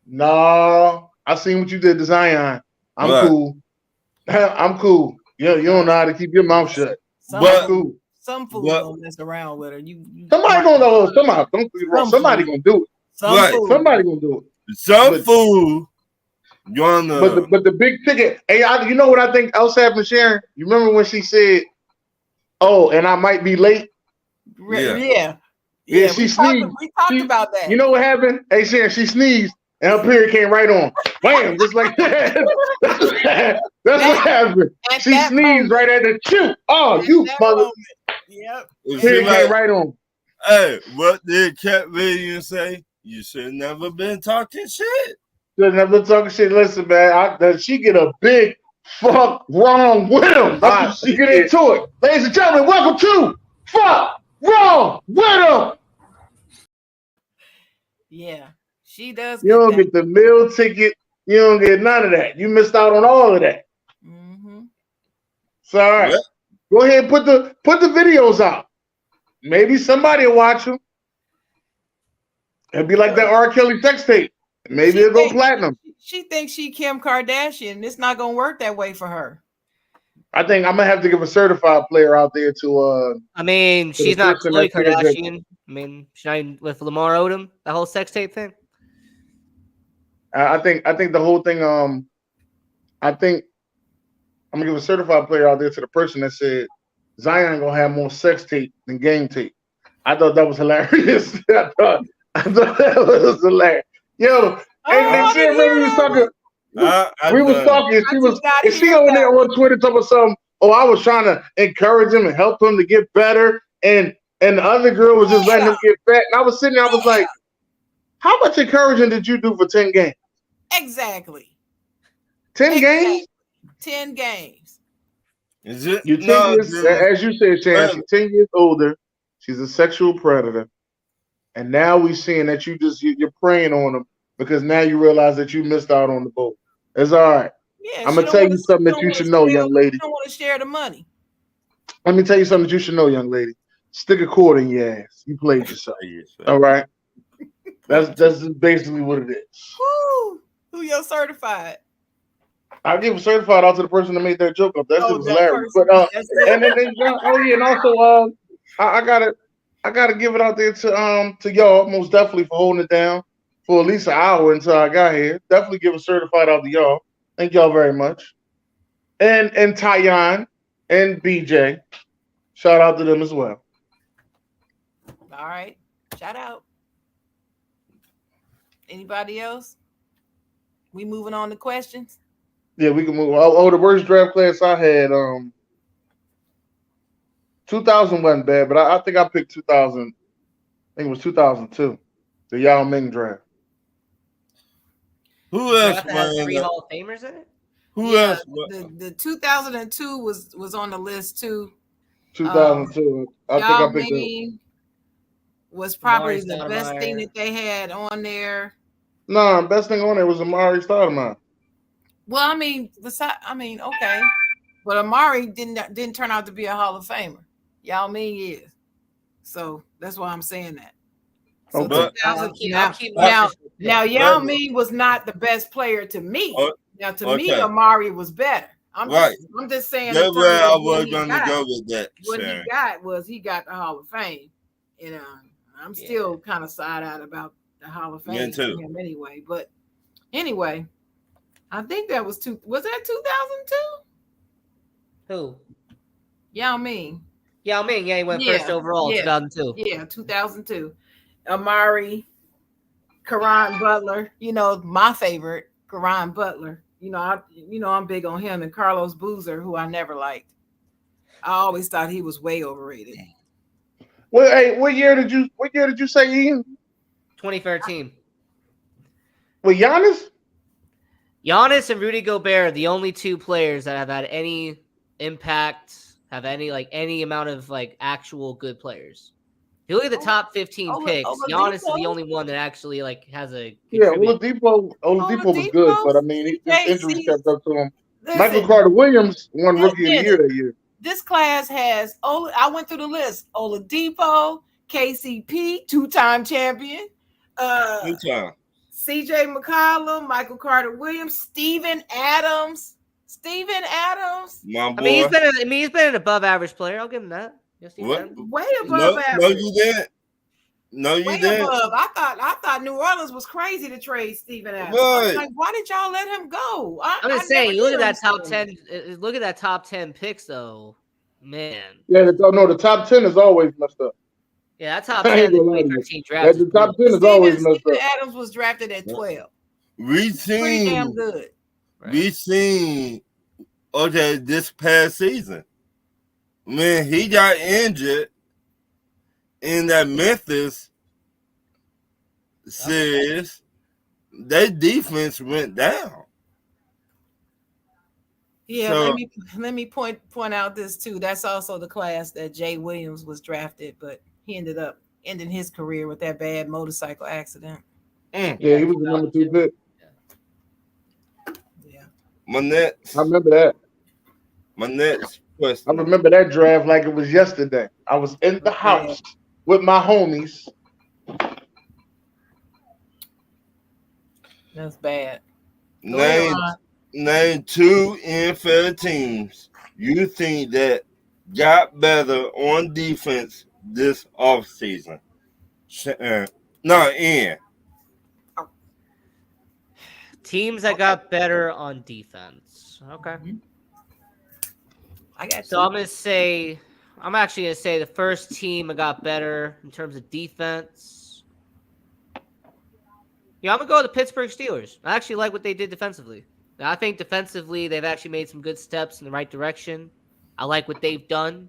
nah, I seen what you did to Zion. I'm cool. I'm cool. You don't know how to keep your mouth shut. Some fool gonna mess around with her. Somebody gonna know. Somebody gonna do it. Somebody gonna do it. Some fool. But the big ticket. Hey, you know what I think else happened, Sharon? You remember when she said, "Oh, and I might be late." Yeah. She sneezed. We talked about that. You know what happened? Hey, Sharon, she sneezed and her period came right on. Bam, just like that. That's what happened. She sneezed right at the shoot. Oh, you mother. Yep. Period came right on. Hey, what did Cat Williams say? You should never been talking shit. Should never talking shit. Listen, man, she get a big fuck wrong with him. She get into it. Ladies and gentlemen, welcome to Fuck Wrong with Him. Yeah, she does. You don't get the meal ticket. You don't get none of that. You missed out on all of that. So, all right. Yep. Go ahead and put the videos out. Maybe somebody will watch them. It'll be like that R. Kelly sex tape. Maybe it'll go platinum. She thinks she Kim Kardashian. It's not gonna work that way for her. I think I'm gonna have to give a certified player out there to. I mean, she's not Khloe Kardashian. I mean, she's not even with Lamar Odom. The whole sex tape thing. I think the whole thing. I think I'm gonna give a certified player out there to the person that said Zion gonna have more sex tape than game tape. I thought that was hilarious. I thought that was hilarious. Yo, and I she didn't hear remember we was that talking. one. I We was done. talking. And I she did was, not and she hear on that there one. on Twitter talking about something. Oh, I was trying to encourage him and help him to get better, and the other girl was just letting Yeah, him get fat. And I was sitting there. I was yeah, like, how much encouraging did you do for 10 games? exactly. 10 Exactly. games? 10 games. Is it? You're 10 No, years, dude. as you said, Shan, she's 10 years older. She's a sexual predator. And now we seeing that you're preying on them because now you realize that you missed out on the boat. It's all right. Yeah, I'm she gonna don't tell want you to. something She that don't you want to should know, share. young lady. She don't want to share the money. Let me tell you something that you should know, young lady. Stick a cord in your ass. You played yourself. Yes, sir. All right. That's just basically what it is. Woo! Who your certified? I'll give a certified out to the person that made that joke up. That shit Oh, was that hilarious. person. But That's and then oh yeah, and also I gotta give it out there to y'all most definitely for holding it down for at least an hour until I got here. Definitely give a certified out to y'all. Thank y'all very much. And Tyan and BJ. Shout out to them as well. all right. Shout out. Anybody else? We moving on to questions. Yeah, we can move. The worst draft class I had 2000 wasn't bad, but I think I picked 2000. I think it was 2002, the Yao Ming draft. Who else Draft that has ran 3 that? Hall of Famers in it. Who Yeah, else? the 2002 was on the list too. 2002. I think Yao I picked it. Ming was Amari probably the best thing Stoudemire. that they had on there. Nah, best thing on there was Amari Stoudemire. Well, I mean, okay, but Amari didn't turn out to be a Hall of Famer. Yao Ming is, so that's why I'm saying that. So Okay. 2000 I'll keep my now official pick. Yao Ming was not the best player to me. Oh, Now to me, okay. Amari was better. I'm Right. just saying in That's terms where I of what was he going to got. go with that, What he Sharon. got was he got the Hall of Fame, and I'm still kind of side-eyed about the Hall of Me Fame for too. him anyway. But anyway, I think that was Was that 2002? Who? Yao Ming. Yao Ming. Yeah, he went first overall, 2002. Yeah, 2002. Amari, Karan Butler. You know my favorite, Karan Butler. You know I'm big on him, and Carlos Boozer, who I never liked. I always thought he was way overrated. Well, hey, what year did you say, Ian? 2013. With Giannis? Giannis and Rudy Gobert are the only 2 players that have had any impact, have any amount of actual good players. If you look at the top 15 picks, Giannis is the only one that actually has a Oladipo was good, but I mean, his injuries kept up to him. Michael Carter Williams won Rookie of the Year that year. This class has I went through the list. Oladipo, KCP, 2-time champion. Two-time. CJ McCollum, Michael Carter Williams, Steven Adams. My boy. I mean, he's been an above average player. I'll give him that. Yes, What? Way above average. No, you didn't. No, you Way didn't. above. I thought New Orleans was crazy to trade Steven Adams. Right. Like, why did y'all let him go? I'm just saying, you look at that top 10. Look at that top 10 picks, though. Man. Yeah, the top 10 is always messed up. Yeah, that top 10 in the 2013 draft. The top 10 is always messed up. Steven Adams was drafted at 12. We Pretty damn seen good. we seen this past season. Man, he got injured in that Memphis series. Their defense went down. Yeah, So- let me point out this too. That's also the class that Jay Williams was drafted, but he ended up ending his career with that bad motorcycle accident. Yeah, he was the number 2 pick. Yeah. My next question. I remember that draft like it was yesterday. I was in the house with my homies. That's bad. Name 2 NFL teams you think that got better on defense this offseason. Ian. Teams that got better on defense. Okay. I got So I'm actually gonna say the first team got better in terms of defense. Yeah, I'm gonna go with the Pittsburgh Steelers. I actually like what they did defensively. I think defensively they've actually made some good steps in the right direction. I like what they've done.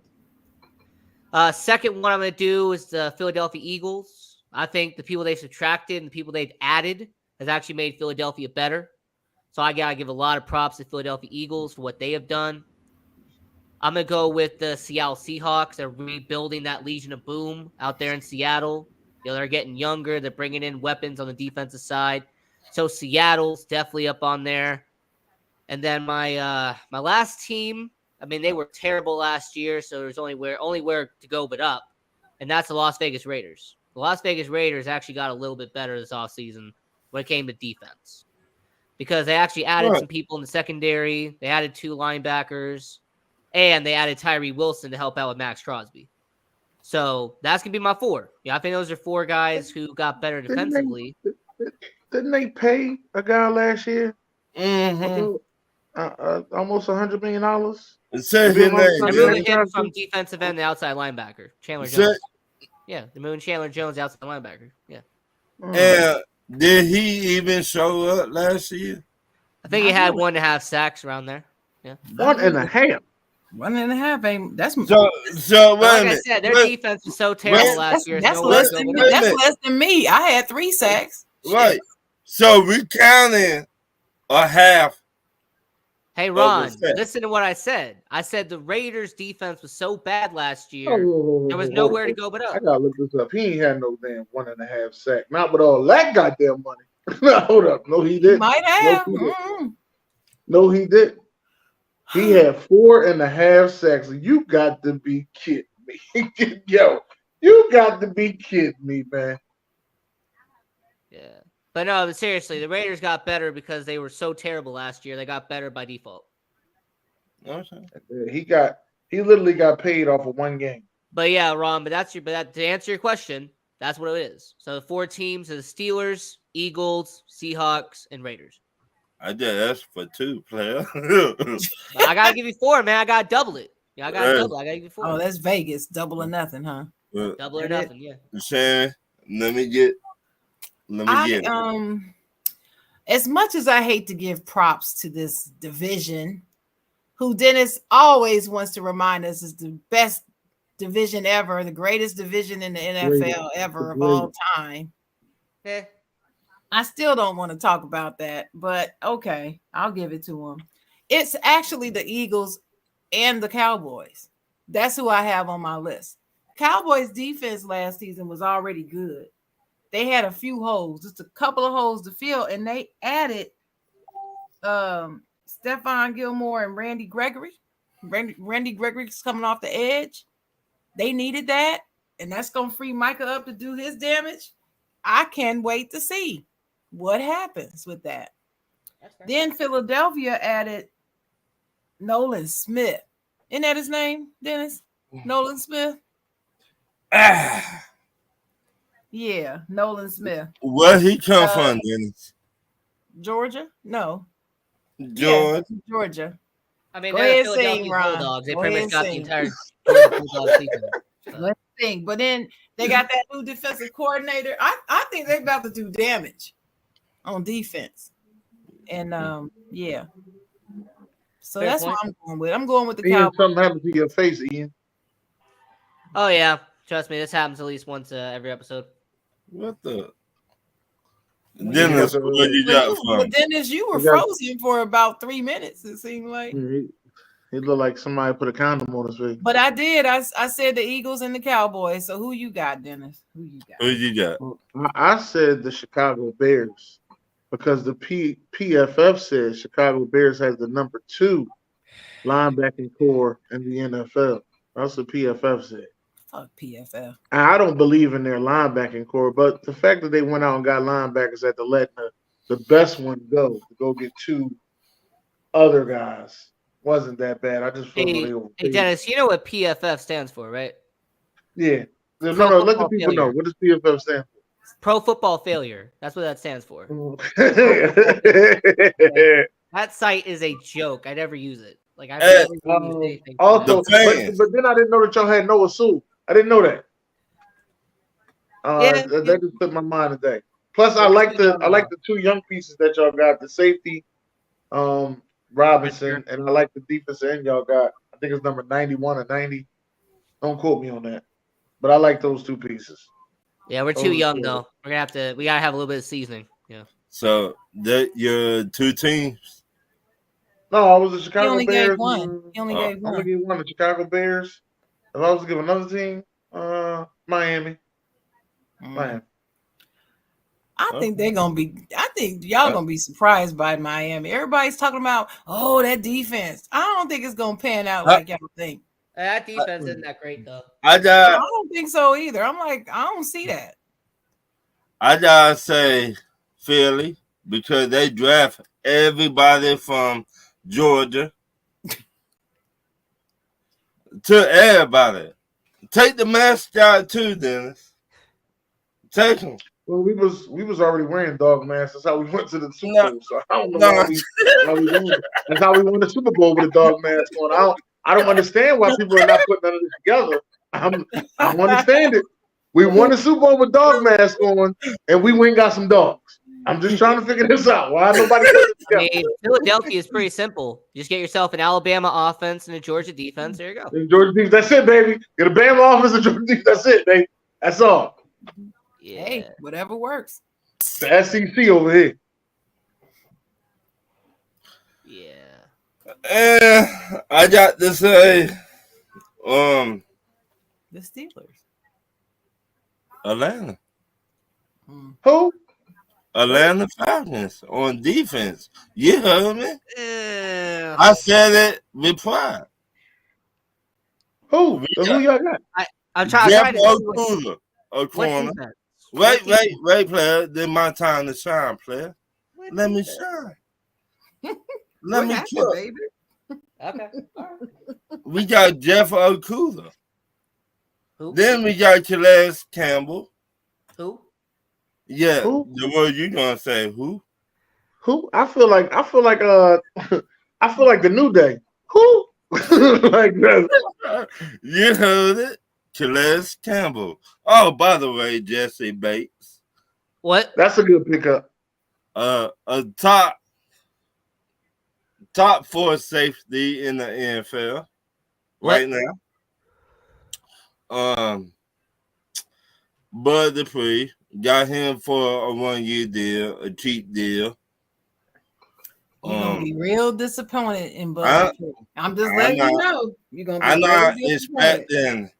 Second one I'm gonna do is the Philadelphia Eagles. I think the people they subtracted and the people they've added has actually made Philadelphia better. So I gotta give a lot of props to Philadelphia Eagles for what they have done. I'm going to go with the Seattle Seahawks. They're rebuilding that Legion of Boom out there in Seattle. They're getting younger. They're bringing in weapons on the defensive side. So Seattle's definitely up on there. And then my last team, I mean, they were terrible last year, so there's only where to go but up. And that's the Las Vegas Raiders. The Las Vegas Raiders actually got a little bit better this offseason when it came to defense. Because they actually added some people in the secondary. They added 2 linebackers. And they added Tyree Wilson to help out with Max Crosby. So that's going to be my 4. Yeah, I think those are 4 guys who got better defensively. Didn't they pay a guy last year? Mm-hmm. Almost $100 million. Say his name. They're moving him from defensive end to outside linebacker. Chandler Jones. Yeah, they're moving Chandler Jones to outside linebacker. Yeah. And did he even show up last year? I think he had 1.5 sacks around there. Yeah. 1.5. 1.5 ain't that's So like I said, their defense was so terrible last year. That's less than me. I had 3 sacks. Right. Shit. So we counting a half. Hey Ron, listen to what I said. I said the Raiders' defense was so bad last year. There was nowhere to go but up. I gotta look this up. He ain't had no damn 1.5 sack. Not with all that goddamn money. Hold up. No, he didn't. Might have. No, he didn't. He had 4.5 sacks. You got to be kidding me. Yo, you got to be kidding me, man. Yeah. But no, seriously, the Raiders got better because they were so terrible last year. They got better by default. Okay. He literally got paid off of 1 game. But yeah, Ron, to answer your question, that's what it is. So the 4 teams are the Steelers, Eagles, Seahawks, and Raiders. I did ask for 2, player. I gotta give you 4, man. I gotta double it. Yeah, I gotta double. I gotta give you 4. Oh, that's Vegas. Double or nothing, huh? Double or nothing, yeah. Shannon, let me get it. As much as I hate to give props to this division, who Dennis always wants to remind us is the best division ever, the greatest division in the NFL ever of all time. Yeah. I still don't want to talk about that, but okay, I'll give it to them. It's actually the Eagles and the Cowboys. That's who I have on my list. Cowboys defense last season was already good. They had a few holes, just a couple of holes to fill, and they added Stephon Gilmore and Randy Gregory. Randy Gregory's coming off the edge. They needed that, and that's going to free Micah up to do his damage. I can't wait to see what happens with that. Then Philadelphia added Nolan Smith. Isn't that his name, Dennis? Nolan Smith? Yeah, Nolan Smith. Where he come from, Dennis? Georgia? No. Georgia. Yeah, Georgia. I mean, Go they're ahead, Philadelphia sing, Ron. Bulldogs. They Go pretty ahead, much got sing. the entire Georgia Bulldogs season. Let's sing. But then they got that new defensive coordinator. I think they're about to do damage on defense. And yeah. So Fair that's point. what I'm going with. I'm going with the Ian, Cowboys. something happened to your face, Ian. Oh yeah, trust me, this happens at least once every episode. What the? Dennis, where you got from? But Dennis, you were frozen for about 3 minutes, it seemed like. He looked like somebody put a condom on his face. But I did. I said the Eagles and the Cowboys. So who you got, Dennis? Who you got? I said the Chicago Bears because the PFF says Chicago Bears has the number 2 linebacking core in the NFL. That's what PFF said. Fuck PFF. I don't believe in their linebacking core, but the fact that they went out and got linebackers at the letting the best one go to go get 2 other guys wasn't that bad. I just feel they overpaid. Hey Dennis, you know what PFF stands for, right? Yeah. No, let the people know. What does PFF stand for? Pro Football Failure. That's what that stands for. That site is a joke. I never use it. Like I barely used anything. from Also, that. fans. but then I didn't know that y'all had Noah Sewell. I didn't know that. Yeah. That just took my mind today. Plus, I like the two young pieces that y'all got. The safety, Robinson, and I like the defense end y'all got. I think it's number 91 or 90. Don't quote me on that, but I like those two pieces. Yeah, we're too young though. We gotta have a little bit of seasoning. Yeah. So that your two teams. No, I was the Chicago He only Bears. gave one. He only gave I'm gonna one. give one the Chicago Bears. If I was to give another team, Miami. Miami. I think they're gonna be. I think y'all gonna be surprised by Miami. Everybody's talking about, oh, that defense. I don't think it's gonna pan out like y'all think. That defense isn't that great though. I don't think so either. I'm like, I don't see that. I gotta say Philly because they draft everybody from Georgia to everybody. Take the mascot too, Dennis. Take him. Well, we was already wearing dog masks. That's how we went to the Super Bowl. So I don't know how we won. That's how we won the Super Bowl with a dog mask on. I don't understand why people are not putting none of this together. I don't understand it. We won the Super Bowl with dog masks on, and we went and got some dogs. I'm just trying to figure this out. Why nobody put it together? I mean, Philadelphia is pretty simple. You just get yourself an Alabama offense and a Georgia defense. There you go. And Georgia defense, that's it, baby. Get a Bama offense and Georgia defense. That's it, baby. That's all. Yeah. Hey, whatever works. The SEC over here. Yeah. And I got to say, The Steelers. Atlanta. Who? Atlanta Falcons on defense. You heard me? I said it with pride. Who y'all got? I'm trying Jeff to Okuda, a corner. Wait, player. Then my time to shine, player. Let me shine. Let me cook. Baby? Okay. All right. We got Jeff Okuda. Who? Then we got Calais Campbell. Who? Yeah, Who? the word you gonna say? Who? Who? I feel like I feel like the New Day. Who? Like that. You heard it. Calais Campbell. Oh, by the way, Jesse Bates. What? That's a good pickup. A top 4 safety in the NFL right now. Bud Dupree got him for a 1-year deal, a cheap deal. You're gonna be real disappointed in Bud. I'm just letting you know. You're gonna be I'm not real expecting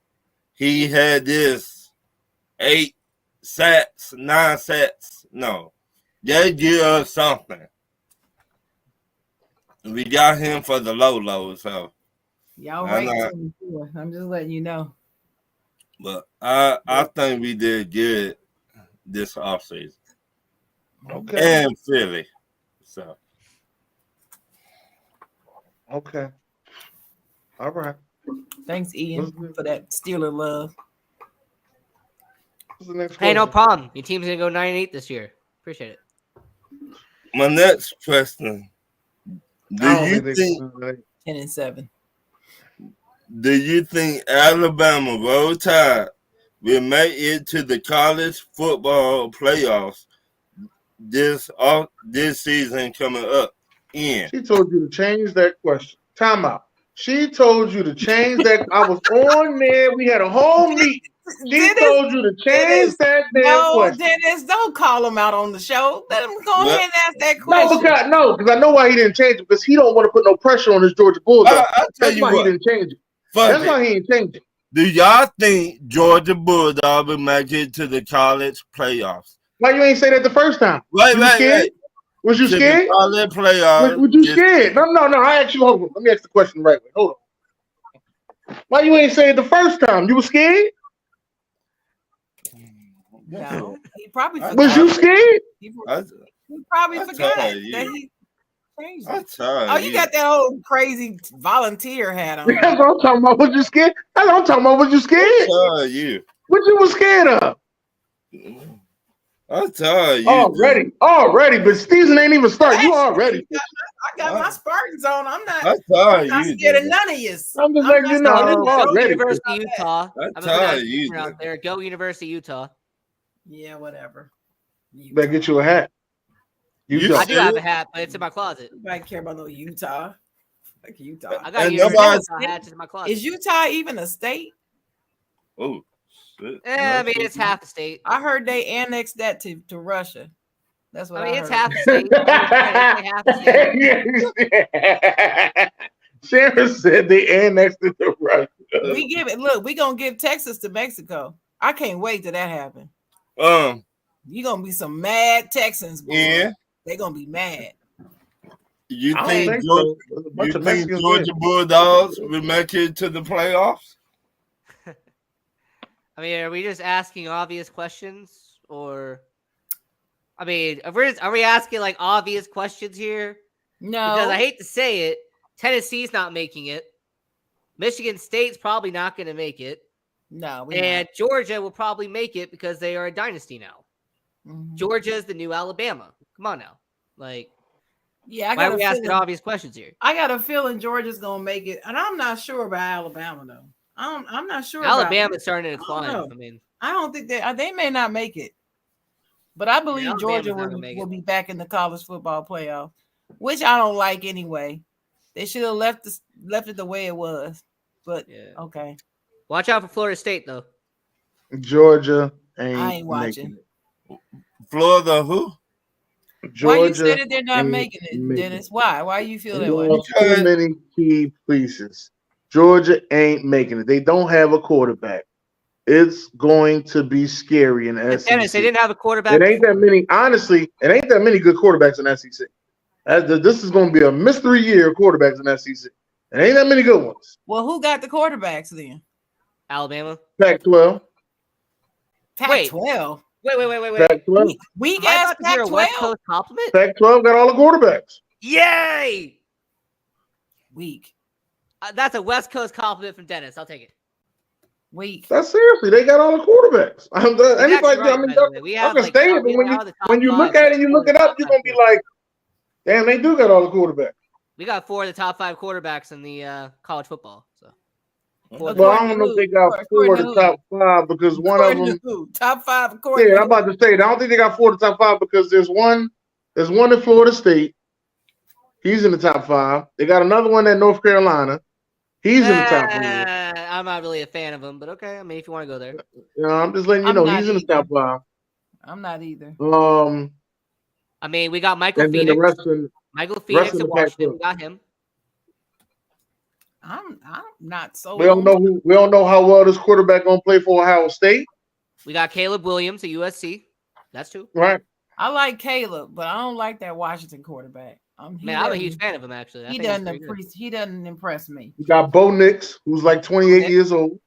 he had this 8 sacks, 9 sacks. No. They give us something. We got him for the low, so y'all right. I'm just letting you know. But I think we did good this offseason. Okay. And Philly. So okay. All right. Thanks, Ian, for that Steeler love. What's the next Hey, no question? problem. Your team's gonna go 9-8 this year. Appreciate it. my next question. Do you think 10-7. Do you think Alabama Roll Tide will make it to the college football playoffs this season coming up? In She told you to change that question. Time out. She told you to change that. I was on there. We had a whole meeting. She told you to change that damn question. Dennis, don't call him out on the show. Let him go ahead and ask that question. Because I know why he didn't change it, because he don't want to put no pressure on his Georgia Bulldogs. That's why he didn't change it. That's why he didn't change it. Do y'all think Georgia Bulldogs will make it to the college playoffs? Why you ain't say that the first time? Wait. Was you scared? College playoffs. Was you scared? No. I actually hold on. Let me ask the question the right way. Hold on. Why you ain't say it the first time? You were scared? No, he probably forgot. Was you scared? He probably forgot that he changed it. Oh, you got that old crazy volunteer hat on. That's what I'm talking about. Was you scared? That's what I'm talking about. Was you scared? You. What you was scared of? I tell you. Already. But season ain't even started. You already. I got my Spartans on. I'm not you. scared of none of you. I'm just letting you know. I'm Go already. University Utah. I'm I gonna put tired that of you. out there. Go University Utah. Yeah, whatever. Better get you a hat. You I do have a hat, but it's in my closet. Nobody care about no Utah. Like Utah. I got And University nobody- Utah hats in my closet. Is Utah even a state? Oh, shit. I mean, it's half the state. I heard they annexed that to Russia. That's what I I mean, heard. it's half the state. I mean, half the state. Sharon said they annexed it to Russia. We give it. Look, we gonna give Texas to Mexico. I can't wait till that happen. You gonna be some mad Texans, boy. Yeah. They gonna be mad. You I don't think, think Georgia, so. There's a bunch you of think Mexicans Georgia there. Bulldogs will make it to the playoffs? I mean, are we just asking obvious questions, or? I mean, are we asking like obvious questions here? No, Because I hate to say it, Tennessee's not making it. Michigan State's probably not going to make it. no, And Georgia will probably make it because they are a dynasty now. Mhm. Georgia is the new Alabama. Come on now. Like, Yeah, why are we asking obvious questions here? I got a feeling Georgia's gonna make it, and I'm not sure about Alabama though. I'm not sure. Alabama's starting to decline. know. I mean, I don't think they may not make it, but I believe Alabama's Georgia not gonna make will it. be back in the college football playoff, which I don't like anyway. They should have left it the way it was. But yeah. okay, Watch out for Florida State though. Georgia I ain't making watching. it. Florida who? Why you Georgia say that they're not ain't making it, making Dennis? Why? Why you feel They that way? lost too many key pieces. Georgia ain't making it. They don't have a quarterback. It's going to be scary in the And SEC. Dennis, they didn't have a quarterback. It ain't that many. Honestly, it ain't that many good quarterbacks in the SEC. This is going to be a mystery year of quarterbacks in the SEC. It ain't that many good ones. Well, who got the quarterbacks then? Alabama. Pac-12. Pac-12. Wait. Pac-12. Weak Am I ass about to hear a West Pac-12. Coast compliment? Pac-12 got all the quarterbacks. Yay! Weak. That's a West Coast compliment from Dennis. I'll take it. Weak. That's seriously, they got all the quarterbacks. Anybody, actually right, I mean, by the way. We I have, can like, say we it, but have the top when you look five, at it, you look it up, you're top gonna be like, damn, they do got all the quarterbacks. We got 4 of the top 5 quarterbacks in the college football. So But I don't know if they got 4 of the top 5 because one of them. Top 5 according Yeah, to I'm about to say, I don't think they got 4 of the top 5 because there's one in Florida State. He's in the top 5. They got another one at North Carolina. He's in the top 5. I'm not really a fan of him, but okay. I mean, if you want to go there, You know, I'm just letting you I'm know not he's in the top 5. I'm not either. I mean, we got Michael And then Phoenix. the rest of Michael Phoenix of in the Washington. Pac-12. We got him. I'm not so. we don't know how well this quarterback gonna play for Ohio State. We got Caleb Williams at USC. That's 2. Right. I like Caleb, but I don't like that Washington quarterback. I'm a huge fan of him actually. He doesn't impress me. You got Bo Nix, who's like 28 years old.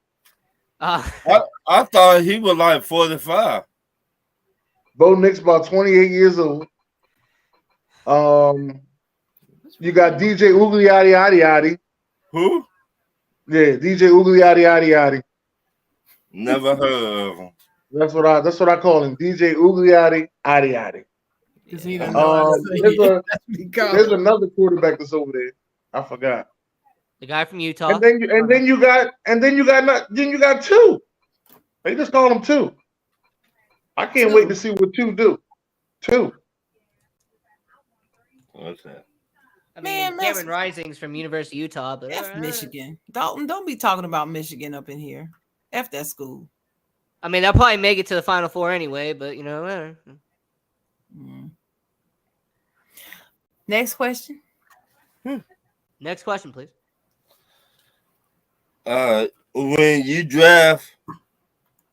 I thought he was like 45. Bo Nix about 28 years old. You got DJ Ugliati. Who? Yeah, DJ Ugliati. Never heard of him. That's what I call him, DJ Ugliati. Because he doesn't know how to say There's another quarterback that's over there. I forgot. The guy from Utah. And then you got 2. They just call him 2. I can't wait to see what 2 do. 2. What's that? I mean, Cameron Rising's from University of Utah, but F Michigan. Dalton, don't be talking about Michigan up in here. F that school. I mean, they'll probably make it to the Final Four anyway, but you know, whatever. Next question. Next question, please. When you draft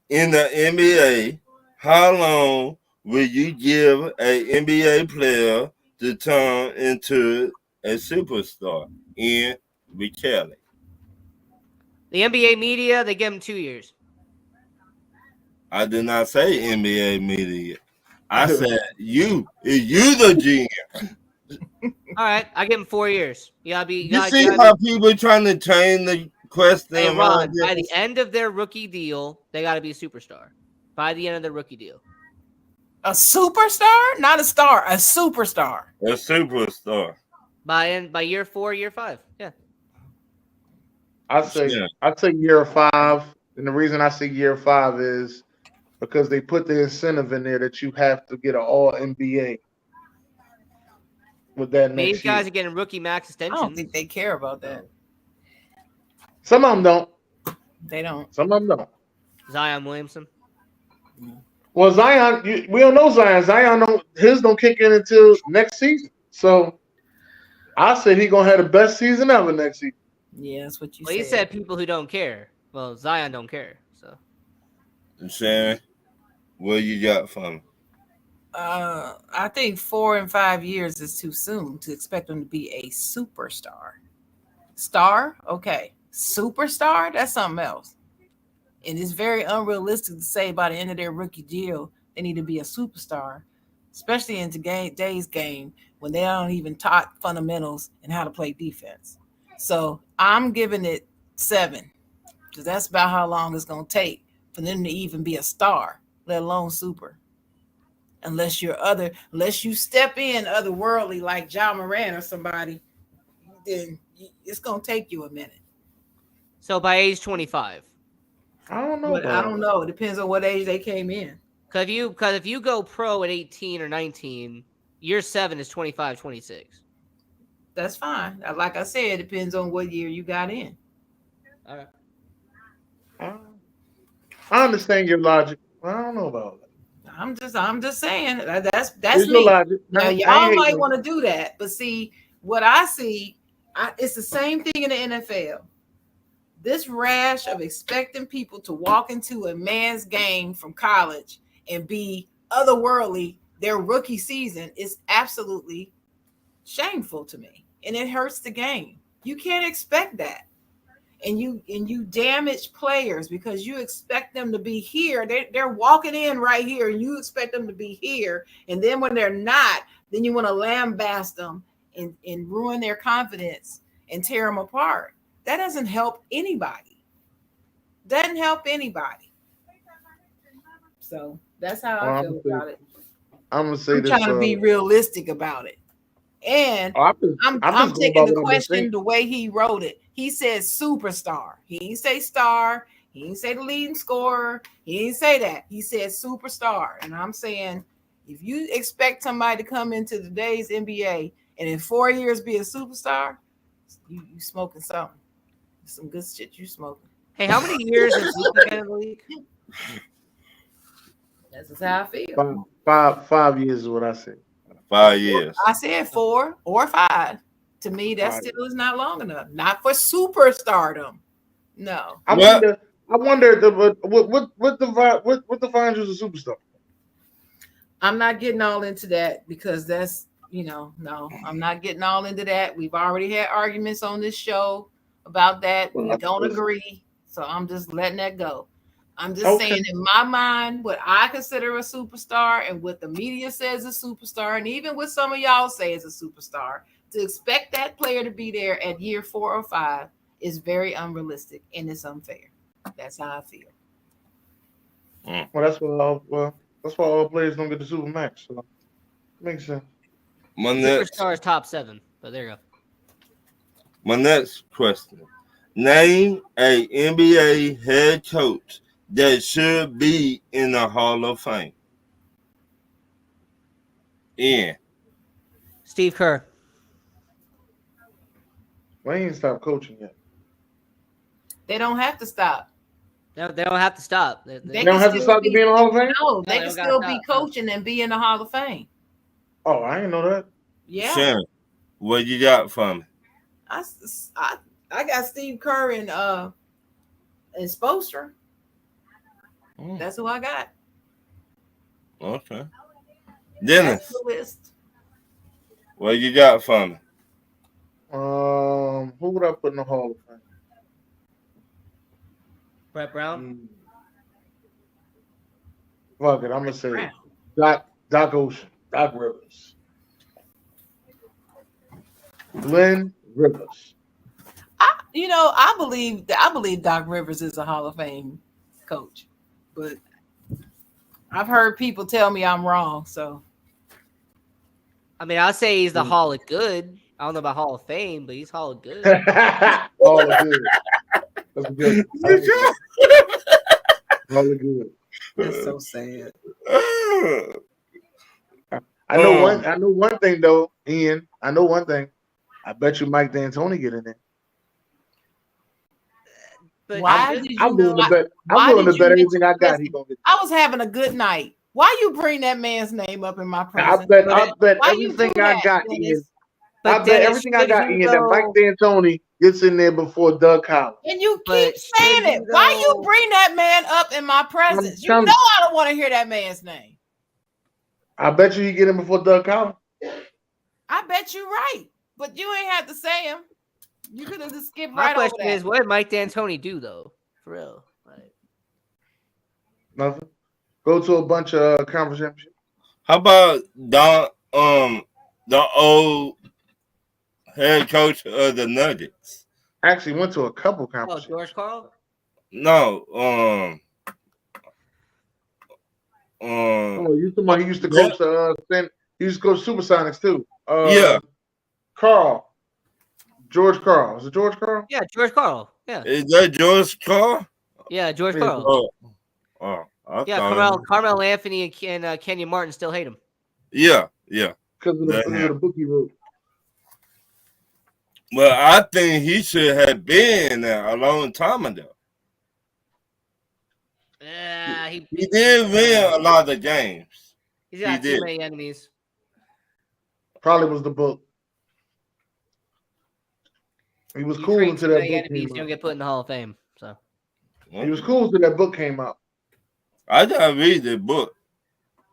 in the NBA, how long will you give an NBA player to turn into a superstar in Kelly? The NBA media, they give him 2 years. I did not say NBA media. I said you. You the GM. All right, I give him 4 years. You see how people trying to change the question? Hey, Ron, by the end of their rookie deal, they got to be a superstar. By the end of their rookie deal. A superstar? Not a star, a superstar. A superstar. By year 4, year 5. Yeah. I say Yeah. year 5, and the reason I say year 5 is because they put the incentive in there that you have to get an All NBA with that These next year. guys are getting rookie max I don't extensions. think they care about that. Some of them don't. They don't. Some of them don't. Zion Williamson. Well, Zion, we don't know Zion. Zion don't kick in until next season. So I said he gonna have the best season ever next season. Yeah, that's what you Well, he said people who don't care. Well, Zion don't care. So Sharon, what you got for me? I think 4 and 5 years is too soon to expect him to be a superstar. Star, okay. Superstar, that's something else. And it's very unrealistic to say by the end of their rookie deal they need to be a superstar, especially in today's game when they don't even taught fundamentals and how to play defense. So I'm giving it 7 because that's about how long it's going to take for them to even be a star, let alone super. Unless you step in otherworldly like Ja Morant or somebody, then it's gonna take you a minute. So by age 25. I don't know. But I don't know. It depends on what age they came in. Because if you go pro at 18 or 19, year 7 is 25, 26. That's fine. Like I said, it depends on what year you got in. All right. I understand your logic. I don't know about that. I'm just saying that's It's me. your logic. Now I y'all ain't might hating. want to do that, but see what I see, it's the same thing in the NFL. This rash of expecting people to walk into a man's game from college and be otherworldly their rookie season is absolutely shameful to me, and it hurts the game. You can't expect that. And you damage players because you expect them to be here. They're walking in right here, and you expect them to be here. And then when they're not, then you want to lambaste them and ruin their confidence and tear them apart. That doesn't help anybody. Doesn't help anybody. So that's how I feel about it. I'm gonna say I'm this. trying to be realistic about it. And I'm taking the question the way he wrote it. He said superstar. He didn't say star. He didn't say the leading scorer. He didn't say that. He said superstar. And I'm saying, if you expect somebody to come into today's NBA and in 4 years be a superstar, you smoking something. Some good shit you smoking. Hey, how many years has Luka been in the league? That's just how I feel. 5 years is what I said. 5 years. I said 4 or 5. To me, that still is not long enough. Not for superstardom. No. I wonder what defines you as a superstar. I'm not getting all into that because that's, no, I'm not getting all into that. We've already had arguments on this show about that. We don't agree. So I'm just letting that go. I'm just saying, in my mind, what I consider a superstar and what the media says is a superstar, and even what some of y'all say is a superstar, to expect that player to be there at year 4 or 5 is very unrealistic and it's unfair. That's how I feel. Well, that's why all players don't get the supermax. So makes sense. Superstar is top 7, but there you go. My next question: name a NBA head coach that should be in the Hall of Fame. Ian. Steve Kerr. Why ain't stop coaching yet? They don't have to stop. They don't have to stop. They don't have to stop to be in the Hall of Fame? No, they can still be coaching and be in the Hall of Fame. Oh, I didn't know that. Yeah. Sharon, what you got for me? I got Steve Kerr and Spoelstra. That's who I got. Okay. Dennis, That's the list. what you got for me? Who would I put in the Hall of Fame? Brett Brown. Fuck it, I'm gonna say Doc Ocean, Doc Rivers, Glenn Rivers. I believe Doc Rivers is a Hall of Fame coach, but I've heard people tell me I'm wrong. So, I mean, I'll say he's the Hall of Good. I don't know about Hall of Fame, but he's Hall of Good. All of good. That's good. All of good. That's so sad. I know one thing though, Ian. I know one thing. I bet you Mike D'Antoni get in there. But Why just- did you I'm willing to bet. why I'm willing did to you bet mention- everything I got. listen, He gonna get. I was having a good night. Why you bring that man's name up in my I presence? bet Why you everything do I that, got, Dennis? Ian. but I bet Dennis, everything I should got, he Ian. That Mike go- D'Antoni gets in there before Doug Collins. And you But keep saying should he it. Why you though? bring that man up in my presence? You telling know you. I don't want to hear that man's name. I bet you he get in before Doug Collins. I bet you're right, but you ain't have to say him. You could have just skipped My right over question that. is, what did Mike D'Antoni do though? For real? Like, Nothing. Go to a bunch of conference championships. How about the old head coach of the Nuggets? Actually, went to a couple oh, conference. George Karl? No, Oh, you talking about he used to coach he used to coach Supersonics too. Yeah. George Karl. Was it George Karl? Yeah, George Karl. Yeah, Is that George Carr? yeah, George Yeah, Karl. I Yeah, thought Carmelo Anthony and Kenyon Martin still hate him. yeah. Because of the book he wrote. Well, I think he should have been there a long time ago. Yeah, He did win a lot of games. he's got he too did. many enemies. Probably was the book. He was You cool create until too that many book enemies, you came don't out. get put in the Hall of Fame. So He was cool until that book came out. I gotta read the book.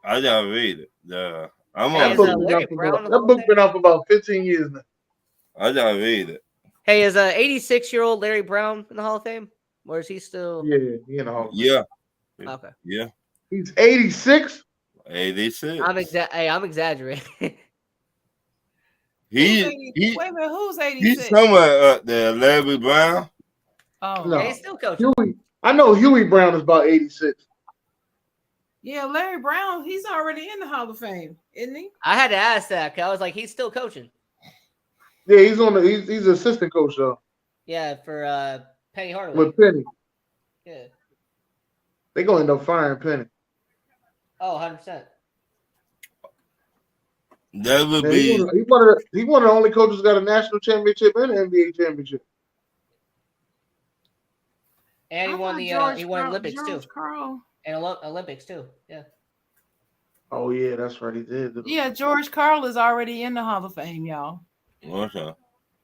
I gotta read it. I'm Hey, on is, That the book Larry been out Brown for in the that Hall of book Fame? been out for about 15 years now. I gotta read it. Hey, is 86-year-old Larry Brown in the Hall of Fame? Or is he still? Yeah, you know. Yeah. Okay. Yeah. He's 86. 86. I'm exaggerating. He Wait a minute, who's he's 86? somewhere up there, Larry Brown. Oh, No. Yeah, he's still coaching. I know Huey Brown is about 86. yeah, Larry Brown, he's already in the Hall of Fame, isn't he? I had to ask that because I was like, he's still coaching. Yeah, he's he's assistant coach though Yeah, for Penny Hardaway. with Penny. Yeah. They gonna end up firing Penny. Oh, 100%. That would Man, be he one of the only coaches who got a national championship and an NBA championship. And he I won thought the George he won Karl- Olympics too. George Karl. And Olympics too. Yeah. Oh yeah, that's right. He did. Yeah, George Karl is already in the Hall of Fame, y'all. okay.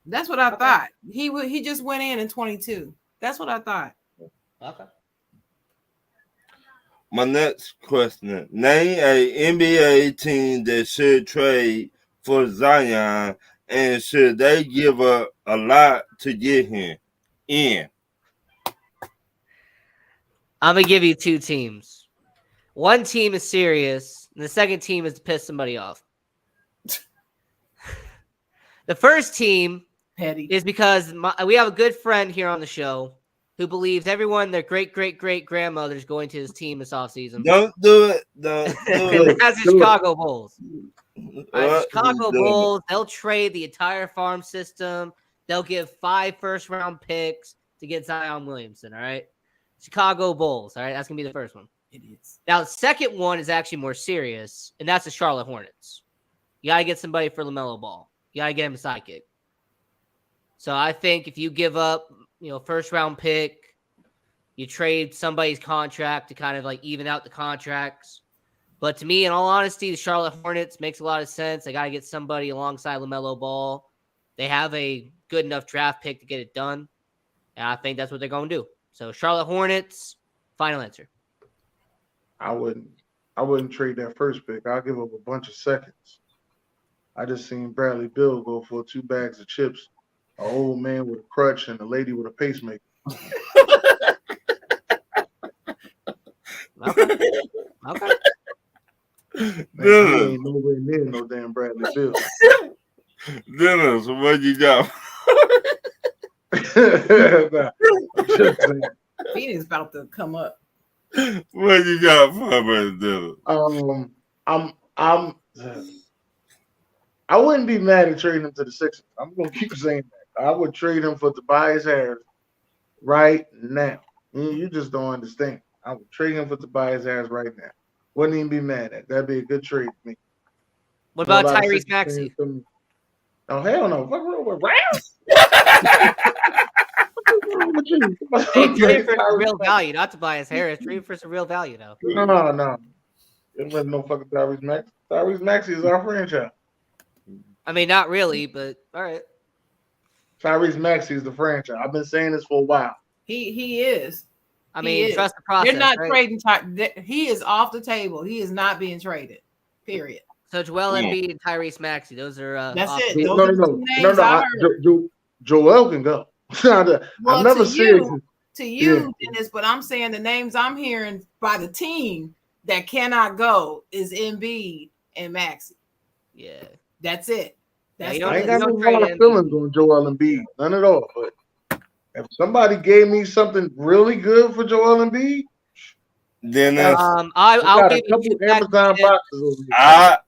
That's what I thought. He just went in 22. That's what I thought. Okay. My next question: name a NBA team that should trade for Zion, and should they give up a lot to get him in? I'm gonna give you two teams. One team is serious, and the second team is to piss somebody off. The first team Petty. is because we have a good friend here on the show who believes everyone, their great grandmother, is going to his team this offseason. Don't do it. Don't do it. That's the Chicago Bulls. All right, What Chicago is doing Bulls, they'll trade the entire farm system. They'll give 5 first-round picks to get Zion Williamson, all right? Chicago Bulls, all right? That's going to be the first one. Idiots. Now, the second one is actually more serious, and that's the Charlotte Hornets. You got to get somebody for LaMelo Ball. You got to get him a sidekick. So I think if you give up, first-round pick, you trade somebody's contract to kind of like even out the contracts. But to me, in all honesty, the Charlotte Hornets makes a lot of sense. They got to get somebody alongside LaMelo Ball. They have a good enough draft pick to get it done. And I think that's what they're going to do. So Charlotte Hornets, final answer. I wouldn't trade that first pick. I'll give up a bunch of seconds. I just seen Bradley Beal go for 2 bags of chips, an old man with a crutch and a lady with a pacemaker. Okay. Man, he Dennis, ain't nowhere near no damn Bradley Beal. Dennis, what you got? Nah, I'm just saying. Phoenix about to come up. What you got for me, Dennis? I'm I wouldn't be mad at trading him to the Sixers. I'm gonna keep saying that. I would trade him for Tobias Harris right now. You just don't understand. I would trade him for Tobias Harris right now. Wouldn't even be mad at. That'd be a good trade for me. What Know a about lot of Tyrese Sixers Maxey? fans too. Oh hell no! What's wrong with Rams? What's wrong with you? Hey, trade for some real value, not Tobias Harris. Trade for some real value, though. No. It wasn't no fucking Tyrese Maxey. Tyrese Maxey is our franchise. I mean, not really, but all right. Tyrese Maxey is the franchise. I've been saying this for a while. He is. I He mean, is. trust the process. They're not right? trading. He is off the table. He is not being traded. Period. So Joel Embiid and Tyrese Maxey, those are That's off it. the Those No. are the two names I heard. Joel can go. Well, I've never said to you, Yeah. Dennis, but I'm saying the names I'm hearing by the team that cannot go is Embiid and Maxey. Yeah. That's it. That's you I ain't don't got no trade hard him. feelings on Joel Embiid, none at all. But if somebody gave me something really good for Joel Embiid, Then I'll got give a you couple two bags of Amazon chips. boxes over here.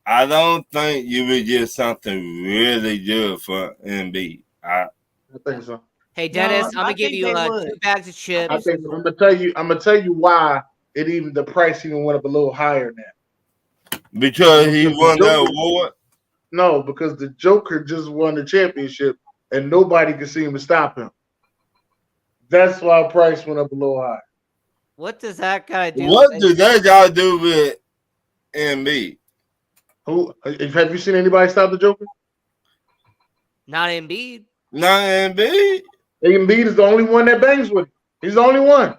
I don't think you would get something really good for Embiid. I think so. Hey Dennis, No, I'm I gonna give think you they would. 2 bags of chips. I think I'm gonna tell you why the price even went up a little higher now. Because he Because the won the Joker- award. No, because the Joker just won the championship and nobody can seem to stop him. That's why price went up a little high. What does that guy do? What with do that y'all do with Embiid? Have you seen anybody stop the Joker? Not Embiid. Not Embiid. Embiid is the only one that bangs with him. He's the only one.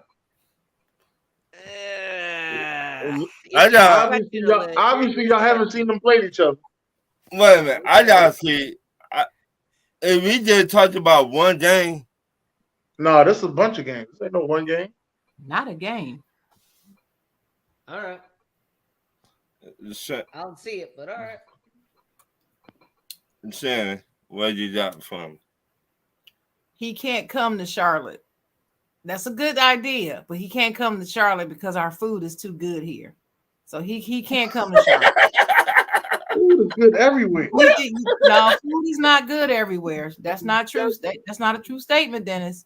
Obviously, y'all haven't seen them play each other. Wait a minute. I gotta see. If we just talked about one game, No, this is a bunch of games. This ain't no one game. Not a game. All right. Shannon, I don't see it, but all right. where'd you got from? He can't come to Charlotte. That's a good idea, but he can't come to Charlotte because our food is too good here. So he can't come to Charlotte. Food is good everywhere. No, food is not good everywhere. That's not true. That's not a true statement, Dennis.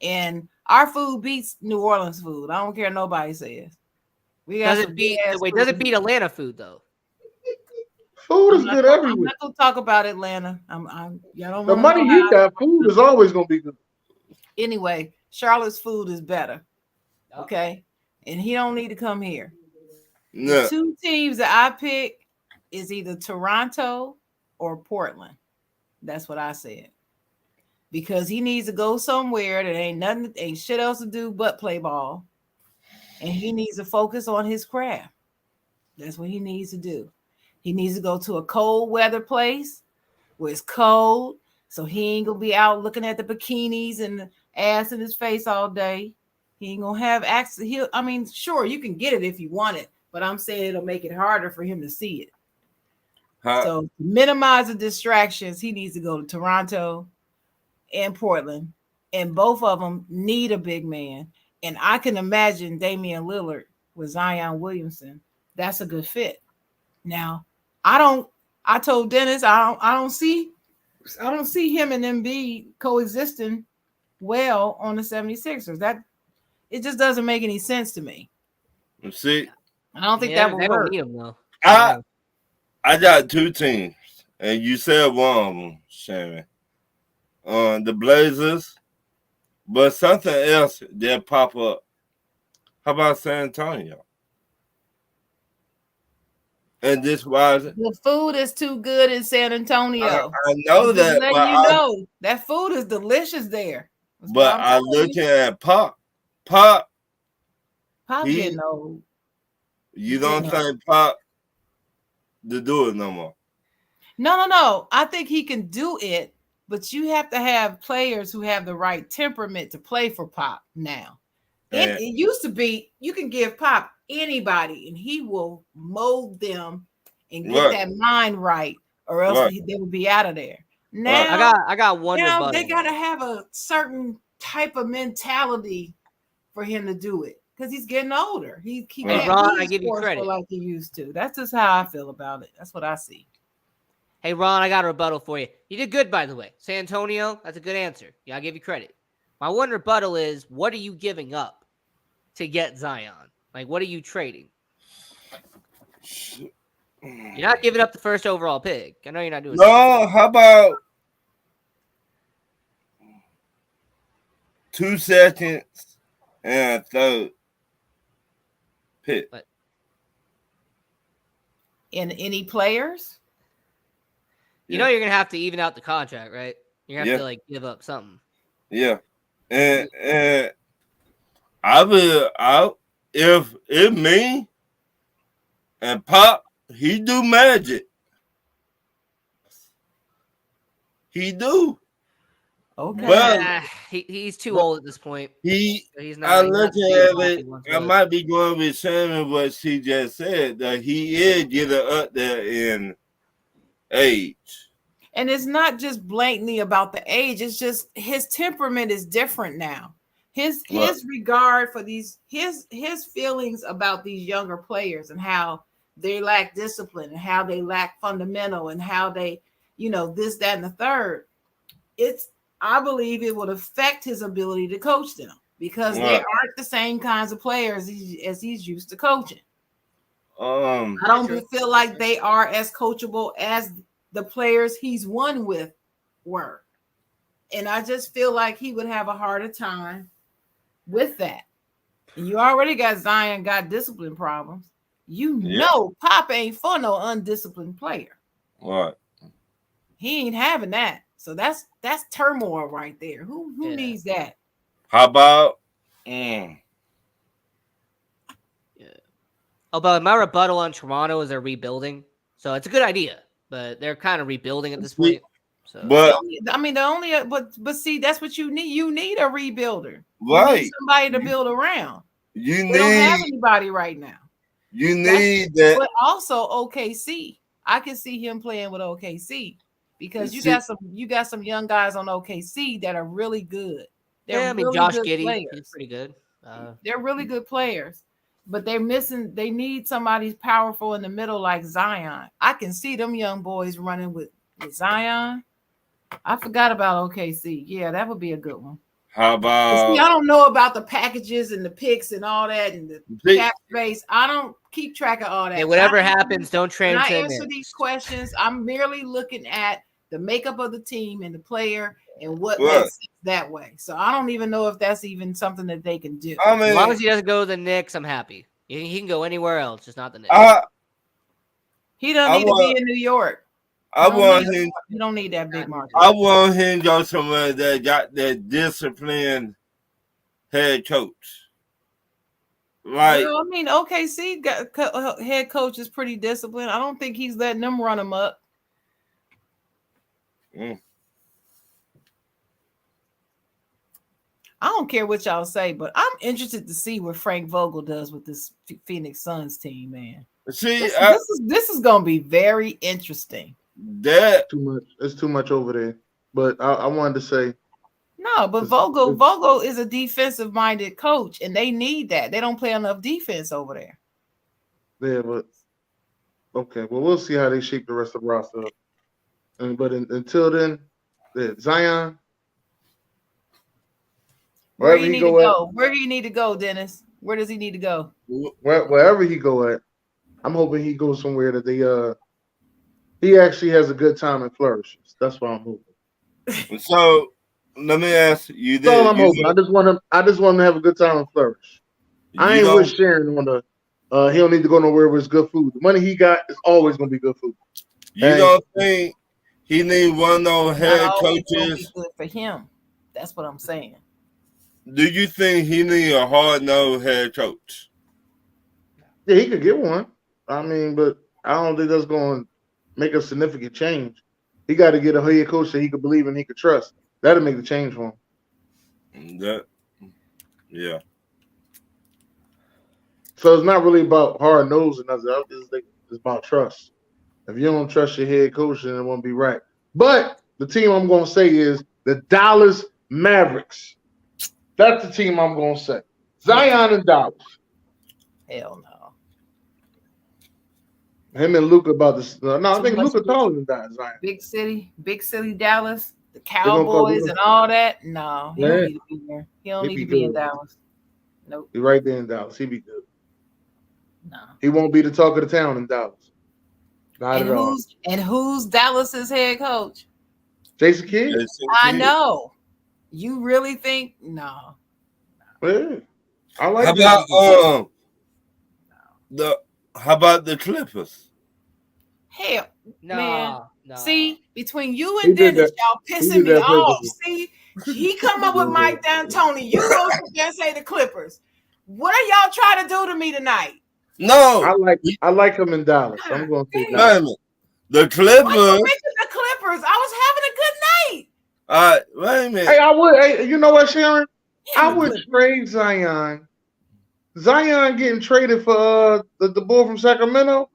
And our food beats New Orleans food. I don't care what nobody says. We got Does it beat Atlanta food though? Food is good I'm everywhere. not gonna talk about Atlanta. Y'all don't The wanna money know you got, food is always gonna be good. Anyway, Charlotte's food is better. Okay. And he don't need to come here. No. The 2 teams that I pick is either Toronto or Portland. That's what I said. Because he needs to go somewhere that ain't shit else to do but play ball. And he needs to focus on his craft. That's what he needs to do. He needs to go to a cold weather place where it's cold, so he ain't gonna be out looking at the bikinis and the ass in his face all day. He ain't gonna have access. Sure, you can get it if you want it, but I'm saying it'll make it harder for him to see it. So to minimize the distractions, he needs to go to Toronto and Portland, and both of them need a big man. And I can imagine Damian Lillard with Zion Williamson. That's a good fit. Now, I told Dennis I don't see him and Embiid coexisting well on the 76ers. That it just doesn't make any sense to me. See, I don't think They that will don't work. need him though. I got 2 teams, and you said one of them, Shannon. The Blazers, but something else that pop up. How about San Antonio? And this was The food is too good in San Antonio. I know I'm just that, letting but you know that food is delicious there. That's but what I'm I telling looking you. at Pop. Pop, Pop he- getting old. you don't think Pop to do it no more? No. I think he can do it, but you have to have players who have the right temperament to play for Pop now. It used to be you can give Pop anybody and he will mold them and get that mind right, or else they would be out of there. Now I got one. Now they got to have a certain type of mentality for him to do it because he's getting older. He can't Ron, be I give you credit. like he used to. That's just how I feel about it. That's what I see. Hey, Ron, I got a rebuttal for you. You did good, by the way. San Antonio, that's a good answer. Yeah, I'll give you credit. My one rebuttal is, what are you giving up to get Zion? Like, what are you trading? You're not giving up the first overall pick. I know you're not doing that. No, how about 2 seconds and a third pick? In any players? You know you're going to have to even out the contract, right? You're going to have to, like, give up something. Yeah. And if it me and Pop, he do magic. He do. Okay. Well, he's too old at this point. He's not. I look at it. I might be going with Shannon what she just said that he is getting up there in age. And it's not just blatantly about the age. It's just his temperament is different now. His regard for these his feelings about these younger players and how they lack discipline and how they lack fundamental and how they, this, that, and the third. I believe it would affect his ability to coach them because they aren't the same kinds of players as he's used to coaching. I don't feel like they are as coachable as the players he's won with were. And I just feel like he would have a harder time with that. And you already got Zion got discipline problems. Pop ain't for no undisciplined player. What? He ain't having that. So that's turmoil right there. Who needs that? How about Yeah. Oh, but my rebuttal on Toronto is they're rebuilding. So it's a good idea, but they're kind of rebuilding at this point. So but see, that's what you need. You need a rebuilder. Right. You need somebody to build around. You don't have anybody right now. You need that. But also OKC. I can see him playing with OKC because you got some young guys on OKC that are really good. Josh Giddey, he's pretty good. They're really good players, but they need somebody powerful in the middle like Zion. I can see them young boys running with Zion. I forgot about OKC. Yeah, that would be a good one. How about? See, I don't know about the packages and the picks and all that and the cap space. I don't keep track of all that. Yeah, whatever happens, don't trade. When I answer these questions, I'm merely looking at the makeup of the team and the player and what makes sense that way. So I don't even know if that's even something that they can do. I mean, as long as he doesn't go to the Knicks, I'm happy. He can go anywhere else, just not the Knicks. He doesn't need to be in New York. You don't need that big market. I want him to go somewhere that got that disciplined head coach. Like, well, I mean, OKC got head coach is pretty disciplined. I don't think he's letting them run him up. I don't care what y'all say, but I'm interested to see what Frank Vogel does with this Phoenix Suns team, man. See, this is going to be very interesting. That too much. It's too much over there. But I wanted to say no. But Vogel is a defensive-minded coach, and they need that. They don't play enough defense over there. Yeah, but okay. Well, we'll see how they shape the rest of the roster. Until then, Zion. Where do you need to go? Where do you need to go, Dennis? Where does he need to go? Wherever he go at, I'm hoping he goes somewhere that he actually has a good time and flourishes. That's what I'm hoping. So let me ask you this. That's all I'm hoping. I just want him to have a good time and flourish. I ain't with Sharon on the he don't need to go nowhere where it's good food. The money he got is always gonna be good food. You don't think he need one of those head coaches? Good for him. That's what I'm saying. Do you think he need a hard-nosed head coach? Yeah, he could get one. I mean, but I don't think that's going to make a significant change. He got to get a head coach that he could believe in, he could trust. That'll make the change for him. Yeah. So it's not really about hard nose and nothing. It's about trust. If you don't trust your head coach, then it won't be right. But the team I'm going to say is the Dallas Mavericks. That's the team I'm going to say. Zion and Dallas. Hell no. Him and Luca about this. No, I Too think much Luca taller than Zion. big city Dallas, the They're gonna call Cowboys and all that. No, he don't Yeah, need to be there. He don't he'd need be to be in good. Dallas. Nope. He's right there in Dallas. He'd be good. No. He won't be the talk of the town in Dallas. Not And at all. who's Dallas's head coach? Jason Kidd? Jason I Kidd. know. You really think no? Yeah. I like How Jason about Kidd. how about the Clippers? Hell, No, man. no. See, between you He and did Dennis, that- y'all he pissing did me that off. purposely. See, he come up with Mike D'Antoni. You go and say the Clippers. What are y'all trying to do to me tonight? No, I like him in Dallas. I'm going to say wait a Dallas. minute. The Why you Clippers. mention the Clippers? I was having a good night. All right, wait a minute. Hey, I would. Hey, you know what, Sharon? Damn I the would Clippers. trade Zion. Zion getting traded for the bull from Sacramento.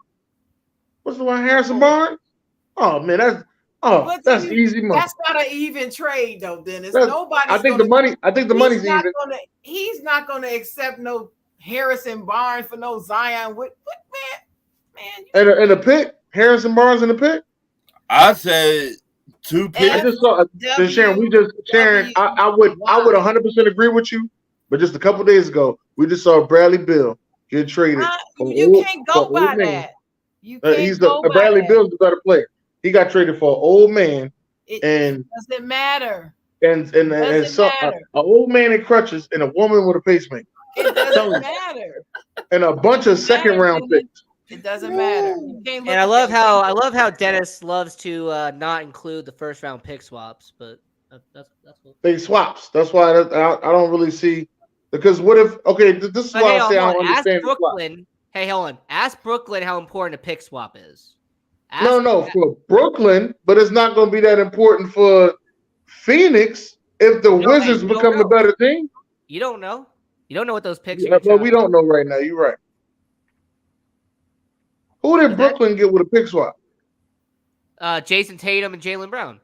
What's the one? Harrison Barnes? Oh man, But that's easy money. That's not an even trade, though, Dennis. That's- Nobody's. I think the money's even. He's not gonna accept no Harrison Barnes for no Zion. What man? And a pick, Harrison Barnes in the pick. I said 2 I picks. just saw Sharon. I would 100% agree with you, but just a couple days ago, we just saw Bradley Beal get traded. You can't go by that. You can't go by Bradley that. Beal's the better player. He got traded for an old man, and doesn't matter. and so an old man in crutches and a woman with a pacemaker. It doesn't matter. And a bunch of second round picks. It doesn't matter. You can't look And I love how Dennis loves to not include the first round pick swaps, but that's cool. They swaps. That's why I don't really see, because what if this is why I say I don't understand the swap. Hey, hold on. Ask Brooklyn how important a pick swap is. No, for Brooklyn, but it's not going to be that important for Phoenix if the Wizards become the better team. You don't know. You don't know what those picks are. But we don't know right now. You're right. Who did Brooklyn get with a pick swap? Jason Tatum and Jaylen Brown.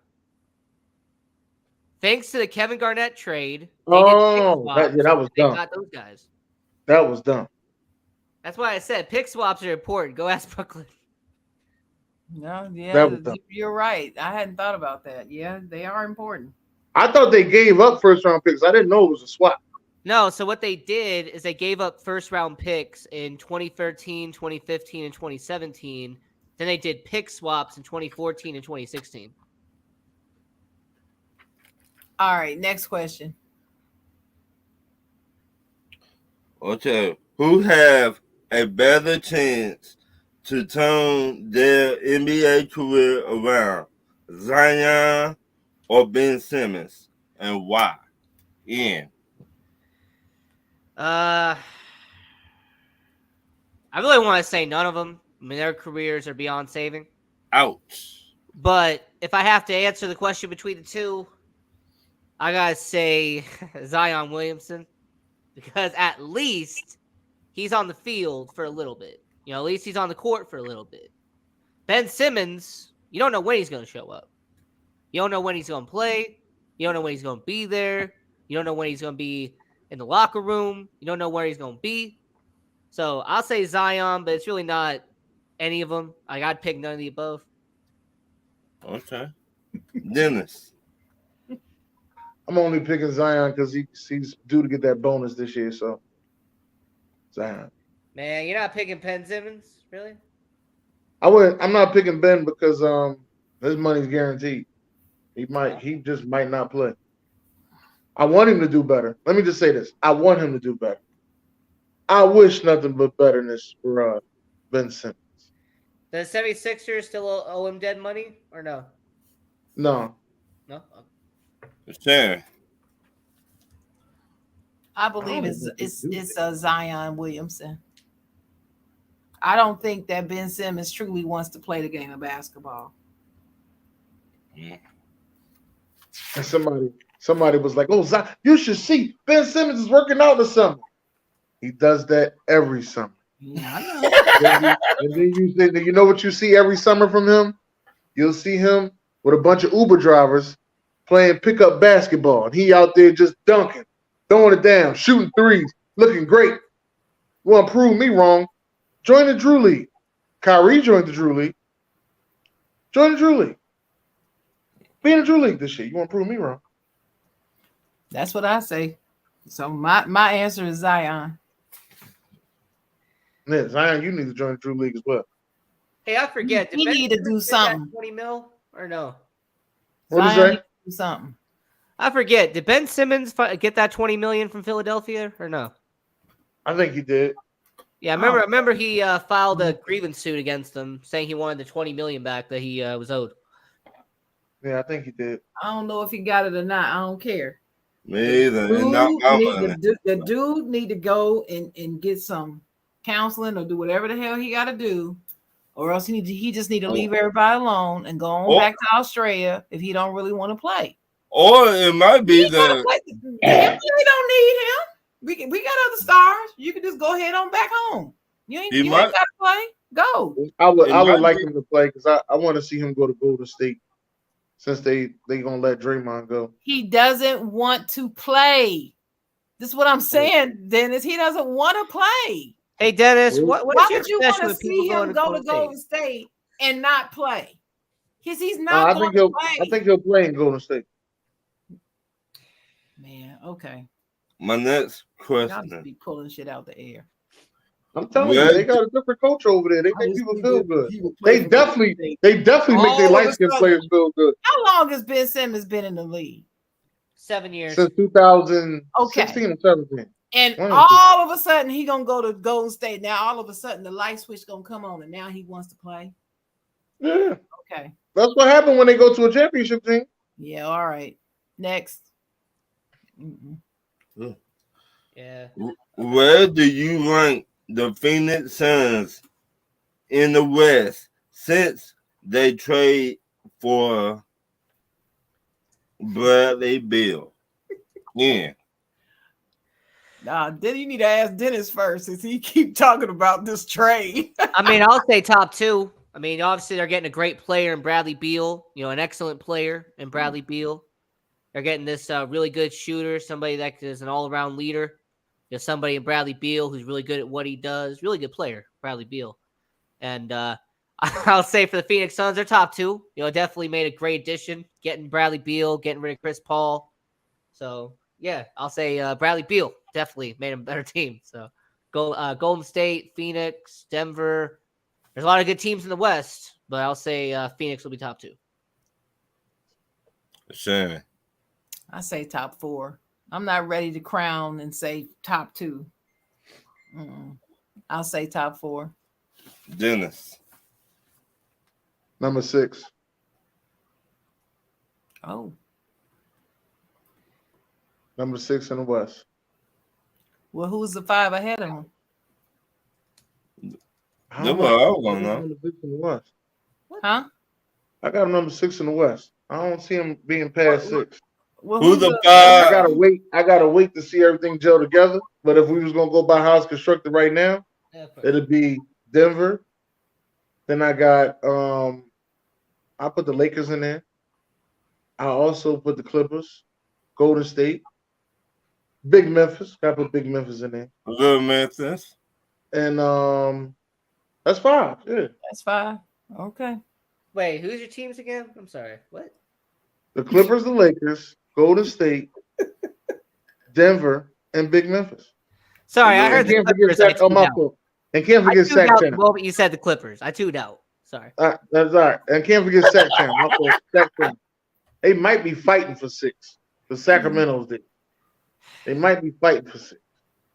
Thanks to the Kevin Garnett trade. That was dumb. They got those guys. That was dumb. That's why I said pick swaps are important. Go ask Brooklyn. No, yeah, you're right. I hadn't thought about that. Yeah, they are important. I thought they gave up first round picks. I didn't know it was a swap. No, so what they did is they gave up first round picks in 2013, 2015, and 2017. Then they did pick swaps in 2014 and 2016. All right, next question. Okay, who have a better chance to turn their NBA career around, Zion or Ben Simmons, and why? Ian. I really want to say none of them. I mean, their careers are beyond saving. Ouch. But if I have to answer the question between the two, I gotta say Zion Williamson, because at least he's on the field for a little bit. You know, at least he's on the court for a little bit. Ben Simmons, you don't know when he's going to show up. You don't know when he's going to play. You don't know when he's going to be there. You don't know when he's going to be in the locker room. You don't know where he's going to be. So I'll say Zion, but it's really not any of them. I'd pick none of the above. Okay. Dennis. I'm only picking Zion because he's due to get that bonus this year. So Zion. Man, you're not picking Ben Simmons, really? I'm not picking Ben because his money's guaranteed. He just might not play. I want him to do better. Let me just say this. I want him to do better. I wish nothing but betterness for Ben Simmons. Does 76ers still owe him dead money or no? No. No? Sharon. I believe it's Zion Williamson. I don't think that Ben Simmons truly wants to play the game of basketball. And somebody was like, "Oh, Zion, you should see Ben Simmons is working out this summer." He does that every summer. Yeah, I know. and then you know what you see every summer from him? You'll see him with a bunch of Uber drivers playing pickup basketball, and he out there just dunking, throwing it down, shooting threes, looking great. You want to prove me wrong? Join the Drew League. Kyrie joined the Drew League. Join the Drew League. Be in the Drew League this year. You want to prove me wrong? That's what I say. So my answer is Zion. Yeah, Zion, you need to join the Drew League as well. Hey, I forget. He need to do something. 20 mil or no? What is Zion that? need to do something. I forget. Did Ben Simmons get that 20 million from Philadelphia or no? I think he did. Yeah, I remember he filed a grievance suit against them, saying he wanted the 20 million back that he was owed. Yeah, I think he did. I don't know if he got it or not. I don't care. Me either. And not my money. The dude need to go and get some counseling or do whatever the hell he got to do, or else he just need to leave everybody alone and go on back to Australia if he don't really want to play. Or it might be He don't need him. We got other stars. You can just go ahead on back home. You ain't got to play. Go. I would like him to play because I want to see him go to Golden State since they gonna let Draymond go. He doesn't want to play. This is what I'm saying, Dennis. He doesn't want to play. Hey, Dennis, why would you want to see him go to Golden State and not play? Because he's not going to play. I think he'll play in Golden State. Man, okay. My next question. Y'all just be pulling shit out the air. I'm telling you, they got a different culture over there. They make people feel good. They definitely make their light-skinned players feel good. How long has Ben Simmons been in the league? 7 years. Since 2016 or 17. And all of a sudden, he going to go to Golden State. Now, all of a sudden, the light switch going to come on, and now he wants to play? Yeah. Okay. That's what happened when they go to a championship team. Yeah, all right. Next. Yeah. Where do you rank the Phoenix Suns in the West since they trade for Bradley Beal? Yeah. Nah, then you need to ask Dennis first, since he keep talking about this trade. I mean, I'll say top two. I mean, obviously they're getting a great player in Bradley Beal. An excellent player in Bradley Beal. They're getting this really good shooter, somebody that is an all-around leader. Somebody in Bradley Beal who's really good at what he does. Really good player, Bradley Beal. And I'll say for the Phoenix Suns, they're top two. Definitely made a great addition, getting Bradley Beal, getting rid of Chris Paul. So, yeah, I'll say Bradley Beal definitely made a better team. So, Golden State, Phoenix, Denver. There's a lot of good teams in the West, but I'll say Phoenix will be top two. Sure. I say top four. I'm not ready to crown and say top two. I'll say top four. Dennis. Number 6. Oh. Number 6 in the West. Well, who's the 5 ahead of him? I don't know. Number 6 in the West. Huh? I got number 6 in the West. I don't see him being past 6. Well, who's the 5? I gotta wait to see everything gel together. But if we was gonna go by how it's constructed right now, it'd be Denver. Then I got I put the Lakers in there. I also put the Clippers, Golden State, Big Memphis. Gotta put Big Memphis in there. Good Memphis. And that's 5. Yeah. That's 5. Okay. Wait, who's your teams again? I'm sorry. What? The Clippers, the Lakers, Golden State, Denver, and Big Memphis. Sorry, I heard the Clippers. And can't forget Sac Town. The moment you said the Clippers, I tuned out. Sorry. That's all right. And can't forget Sac Town. They might be fighting for 6. The Sacramento's did. They might be fighting for 6.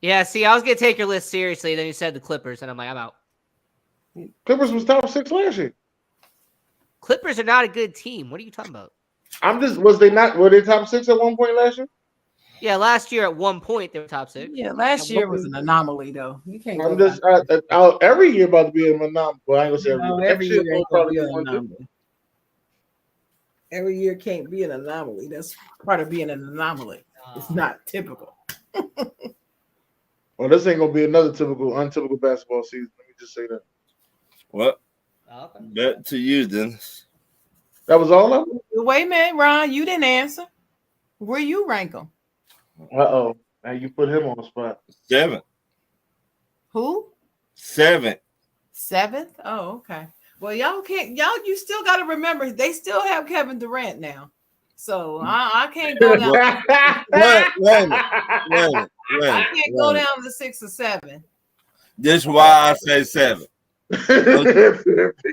Yeah, see, I was going to take your list seriously. Then you said the Clippers, and I'm like, I'm out. Clippers was top 6 last year. Clippers are not a good team. What are you talking about? Were they top 6 at one point last year? Yeah, last year at one point they were top 6. Yeah, last year was an anomaly, though. You can't. Every year about to be an anomaly. Well, I ain't gonna say every year. Every year ain't gonna be an anomaly. Every year can't be an anomaly. That's part of being an anomaly. It's not typical. Well, this ain't gonna be another untypical basketball season. Let me just say that. What? Back to you, Dennis. That was all of them? Wait a minute, Ron. You didn't answer. Where you rank them? Uh-oh. Now you put him on the spot. 7. Who? 7. 7th? Oh, okay. Well, you still got to remember they still have Kevin Durant now. So I can't go down. I can't go down to 6 or 7. This is why I say 7. They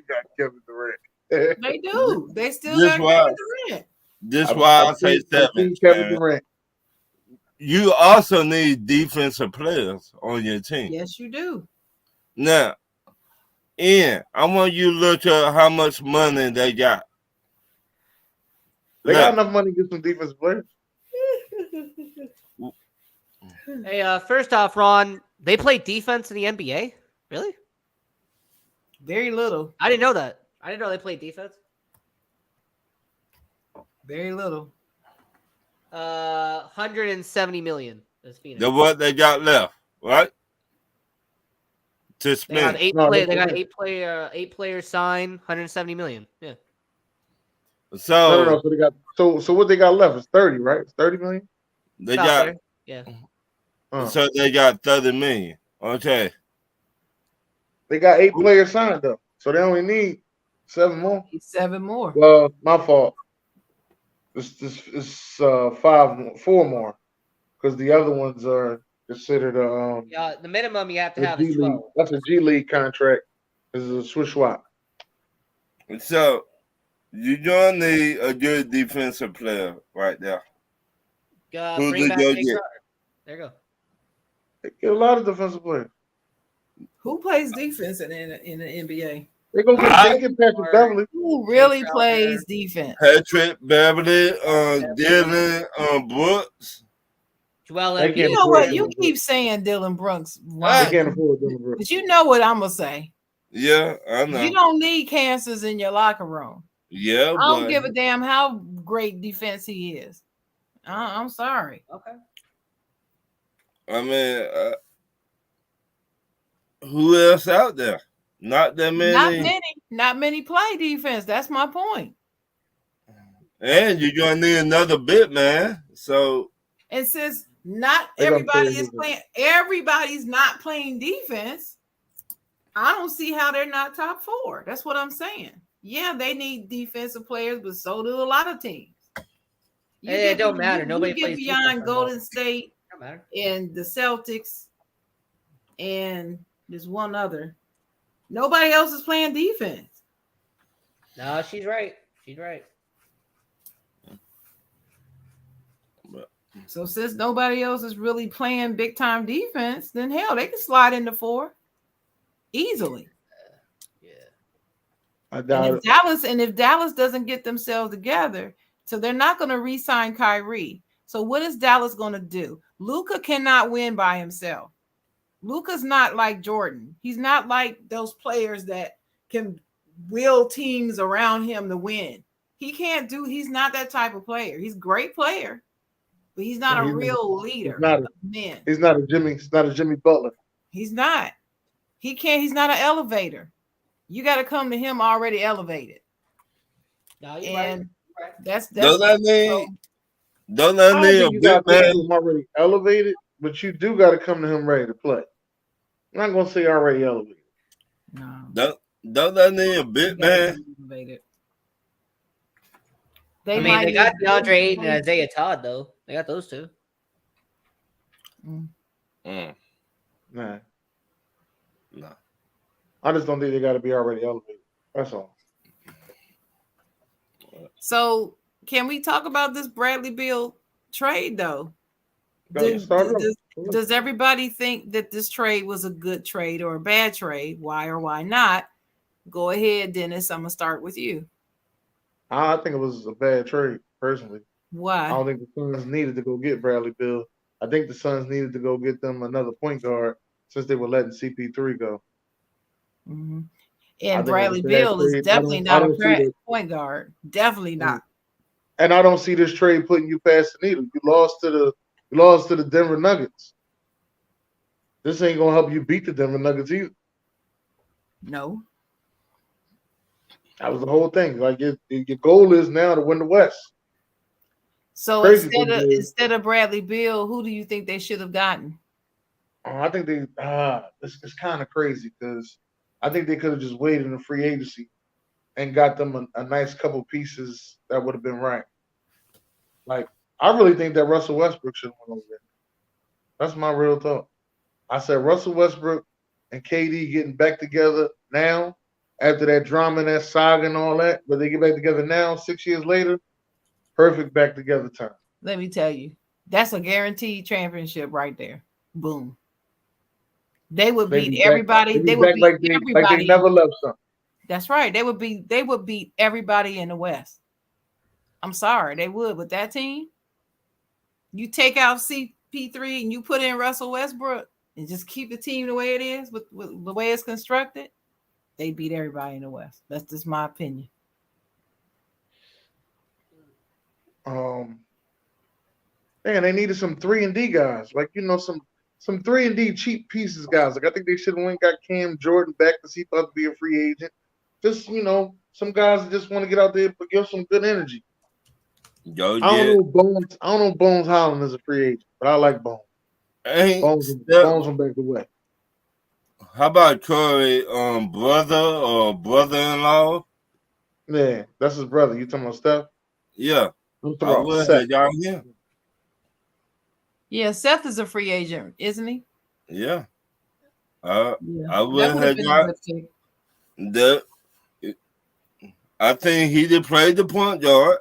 got Kevin Durant. They do. They still This got why- Kevin Durant. This is why I say 7. Kevin man. Durant. You also need defensive players on your team. Yes, you do. Now, Ian, I want you to look at how much money they got. They got enough money to get some defensive players. Hey, first off, Ron, they play defense in the NBA? Really? Very little. I didn't know that. I didn't know they played defense. Very little. 170 million. Is Phoenix. That's what they got left, right? To They got spend. eight players signed, 170 million. Yeah. So No. So they got so what they got left is 30, right? It's 30 million. they About got there. Yeah. so they got 30 million. Okay. They got 8 players signed up, so they only need 7 more. 7 more. Well, my fault. It's 4 more, because the other ones are considered Yeah, the minimum you have to a have G is League. 12. That's a G League contract. This is a switch swap. So you're gonna need a good defensive player right there. Who Bring did back you Jake get? Carter. There you go. They get a lot of defensive players. Who plays defense in the NBA? They go get Patrick Beverly. Who really Jake plays Crowder. defense? Patrick Beverly, Dylan Brooks. Joel They Embiid. can't You know what? afford You Dylan keep saying Dylan Brooks, They Ron, can't afford Dylan Brooks. but you know what I'm gonna say. Yeah, I know. You don't need cancers in your locker room. Yeah, I don't but give a damn how great defense he is. I'm sorry. Okay. I mean, who else out there? Not that many. Not many play defense. That's my point. And you're gonna need another bit, man. So And since not They gonna everybody play is defense. playing, everybody's not playing defense. I don't see how they're not top 4. That's what I'm saying. Yeah, they need defensive players, but so do a lot of teams. It don't matter. Nobody you get plays beyond defense no more. Golden State Don't matter. and the Celtics, and there's one other. Nobody else is playing defense. No, she's right. She's right. So since nobody else is really playing big time defense, then hell, they can slide into 4 easily. Yeah. I And doubt if Dallas doesn't get themselves together, so they're not going to re-sign Kyrie. So what is Dallas going to do? Luka cannot win by himself. Luka's not like Jordan. He's not like those players that can will teams around him to win. He's not that type of player. He's a great player, but he's not a real leader of men. He's not a Jimmy Butler. He's not. He's not an elevator. You got to come to him already elevated. No, you're And right. that's don't I need a I don't think you big got to man? him already elevated, but you do got to come to him ready to play. I'm not gonna say already elevated. No. Don't I need a big man? They got DeAndre Ayton and Isaiah Todd, though. They got those two. Mm. Nah. No. I just don't think they got to be already elevated. That's all. So can we talk about this Bradley Beal trade though? Does everybody think that this trade was a good trade or a bad trade? Why or why not? Go ahead, Dennis. I'm gonna start with you. I think it was a bad trade, personally. Why? I don't think the Suns needed to go get Bradley Beal. I think the Suns needed to go get them another point guard since they were letting CP3 go. Mm-hmm. I And think Bradley it was a bad Beal is trade. definitely I not don't see a point guard. Definitely not. And I don't see this trade putting you past the needle. You lost to the Denver Nuggets. This ain't gonna help you beat the Denver Nuggets either. No. That was the whole thing. Like your goal is now to win the West. So Crazy instead of Bradley Beal, who do you think they should have gotten? I think it's kind of crazy because I think they could have just waited in the free agency and got them a nice couple pieces that would have been right. Like, I really think that Russell Westbrook should have went over there. That's my real thought. I said Russell Westbrook and KD getting back together now after that drama and that saga and all that, but they get back together now, 6 years later, perfect back together time. Let me tell you, that's a guaranteed championship right there. Boom. They would beat everybody. They would beat everybody. Like they never left something. That's right. They would beat everybody in the West. I'm sorry, they would. With that team, you take out CP3 and you put in Russell Westbrook and just keep the team the way it is with the way it's constructed, they beat everybody in the West. That's just my opinion. Man, they needed some 3-and-D guys, like some 3-and-D cheap pieces guys. Like I think they should have went got Cam Jordan back because he thought to be a free agent. Just some guys that just want to get out there but give some good energy. I don't know Bones Holland is a free agent, but I like Bones. Bones from back the way. How about Corey, brother or brother-in-law? Yeah, that's his brother. You talking about Steph? Yeah. I'm talking about Seth. Y'all here. Yeah, Seth is a free agent, isn't he? Yeah. Yeah. I would have got that. I think he did play the point guard,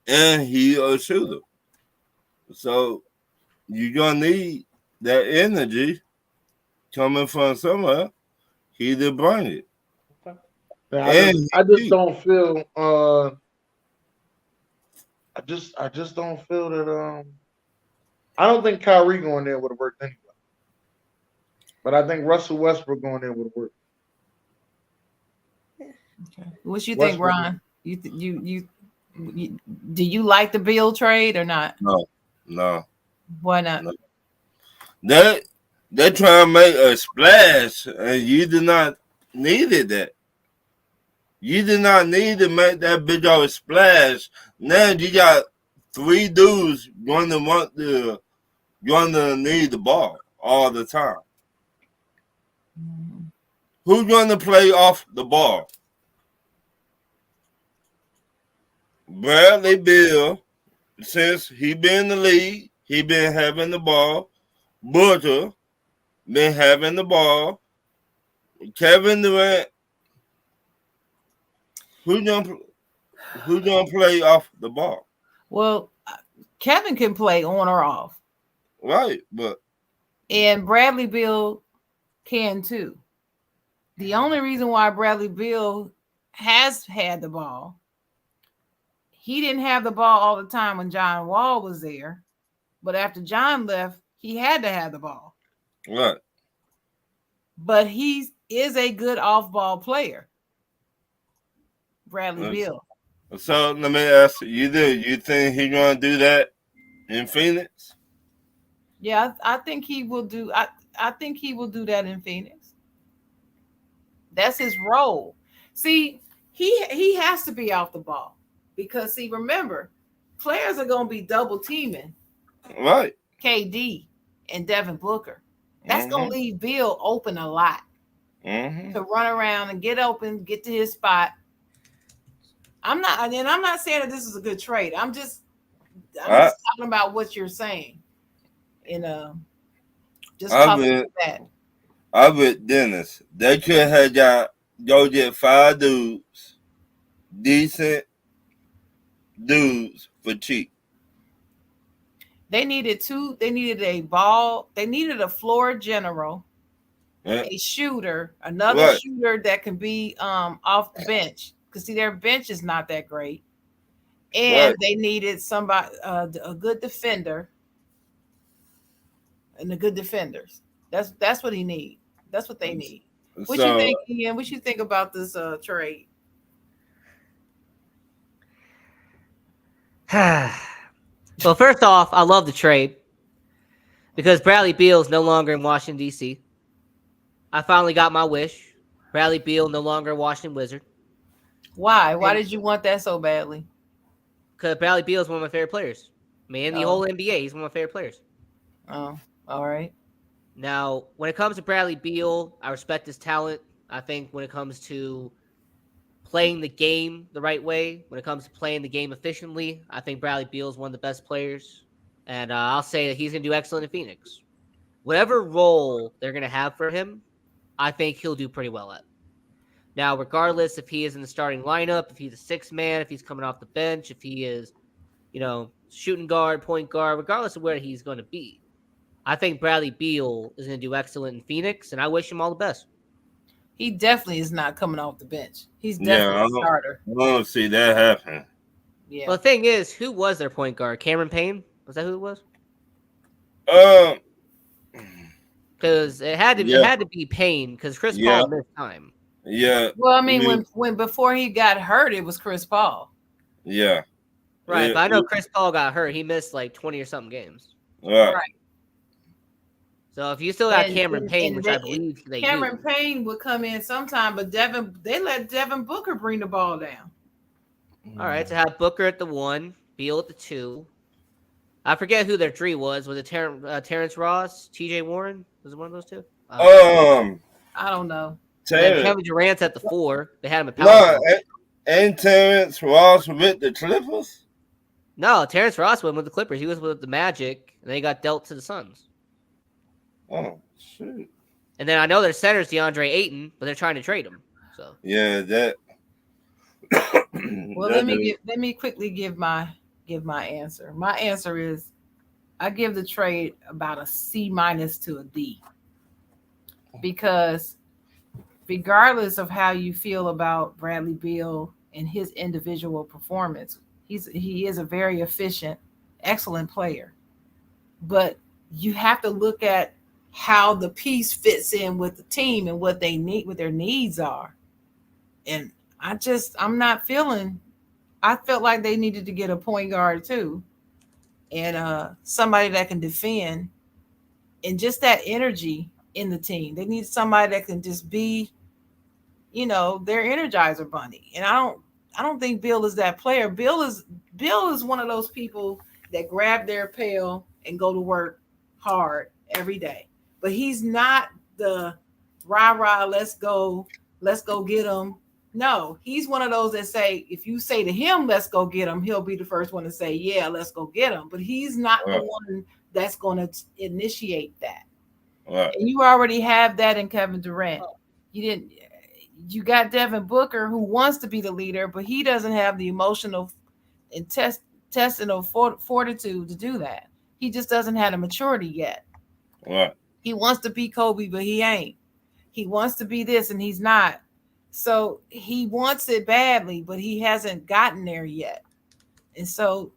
and he a shooter. So you're gonna need that energy coming from somewhere. He did bring it. I just don't feel. I just don't feel that. I don't think Kyrie going there would have worked anyway. But I think Russell Westbrook going there would have worked. Okay. What you think, Ron? You do you like the Beal trade or not? No. Why not? No. They're trying to make a splash, and you did not needed that. You did not need to make that big of a splash. Now you got 3 dudes going to need the ball all the time. Who's going to play off the ball? Bradley Beal, since he been in the league, he been having the ball. Booker been having the ball. Kevin Durant. Who's gonna play off the ball? Well, Kevin can play on or off. Right, but and Bradley Beal can too. The only reason why Bradley Beal has had the ball, he didn't have the ball all the time when John Wall was there, but after John left, he had to have the ball. Right. But he is a good off-ball player, Bradley Beal. So let me ask you: you think he's gonna do that in Phoenix? Yeah, I think he will do. I think he will do that in Phoenix. That's his role. See, he has to be off the ball because see, remember, players are gonna be double teaming, right? KD and Devin Booker. That's gonna leave Beal open a lot to run around and get open, get to his spot. I'm not saying that this is a good trade. I'm just talking about what you're saying. Just talking about that. I with Dennis. They could have go get 5 dudes, decent dudes for cheap. They needed a ball. They needed a floor general, a shooter, another shooter that can be off the bench. Because see, their bench is not that great. And they needed somebody, a good defender. And the good defenders. That's what he needs. That's what they need. What you think, Ian? What you think about this trade? Well, first off, I love the trade because Bradley Beal is no longer in Washington, D.C. I finally got my wish. Bradley Beal no longer a Washington Wizard. Why? Why did you want that so badly? Because Bradley Beal is one of my favorite players. In the whole NBA, he's one of my favorite players. Oh, all right. Now, when it comes to Bradley Beal, I respect his talent. I think when it comes to playing the game the right way, when it comes to playing the game efficiently, I think Bradley Beal is one of the best players. And I'll say that he's going to do excellent in Phoenix. Whatever role they're going to have for him, I think he'll do pretty well at. Now, regardless if he is in the starting lineup, if he's a sixth man, if he's coming off the bench, if he is, shooting guard, point guard, regardless of where he's going to be, I think Bradley Beal is going to do excellent in Phoenix, and I wish him all the best. He definitely is not coming off the bench. He's Yeah, definitely a starter. I don't see that happen. Yeah. Well, the thing is, who was their point guard? Cameron Payne? Was that who it was? Because it had to be Payne because Chris Paul missed time. Yeah. Well, I mean, when before he got hurt, it was Chris Paul. Yeah. Right, but I know Chris Paul got hurt. He missed like 20 or something games. Right. So if you still got Cameron Payne, which I believe they do. Cameron Payne would come in sometime, but they let Devin Booker bring the ball down. All right, to have Booker at the 1, Beal at the 2. I forget who their 3 was. Was it Terrence Ross, T.J. Warren? Was it one of those two? I don't know. Kevin Durant's at the 4. They had him at power forward. And Terrence Ross with the Clippers? No, Terrence Ross went with the Clippers. He was with the Magic, and they got dealt to the Suns. Oh, shoot. And then I know their center's DeAndre Ayton, but they're trying to trade him. So yeah, that. Well, let me quickly give my answer. My answer is I give the trade about a C- to a D. Because regardless of how you feel about Bradley Beal and his individual performance, he is a very efficient, excellent player. But you have to look at how the piece fits in with the team and what they need, what their needs are. And I'm not feeling. I felt like they needed to get a point guard too, and somebody that can defend, and just that energy in the team. They need somebody that can just be, their Energizer bunny. And I don't think Bill is that player. Bill is one of those people that grab their pail and go to work hard every day. But he's not the rah-rah, let's go get him. No, he's one of those that say, if you say to him, let's go get him, he'll be the first one to say, yeah, let's go get him. But he's not the one that's going to initiate that. Right. And you already have that in Kevin Durant. You got Devin Booker, who wants to be the leader, but he doesn't have the emotional and intestinal fortitude to do that. He just doesn't have the maturity yet. Right. He wants to be Kobe, but he ain't. He wants to be this, and he's not. So he wants it badly, but he hasn't gotten there yet. And so,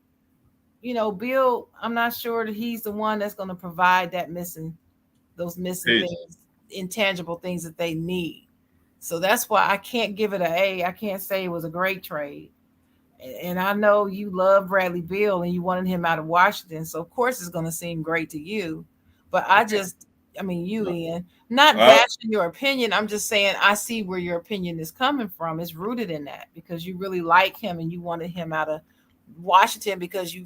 Bill, I'm not sure that he's the one that's going to provide those missing things, intangible things that they need. So that's why I can't give it an A. I can't say it was a great trade. And I know you love Bradley Beal and you wanted him out of Washington. So of course it's going to seem great to you. But Ian, not bashing your opinion. I'm just saying I see where your opinion is coming from. It's rooted in that because you really like him and you wanted him out of Washington because you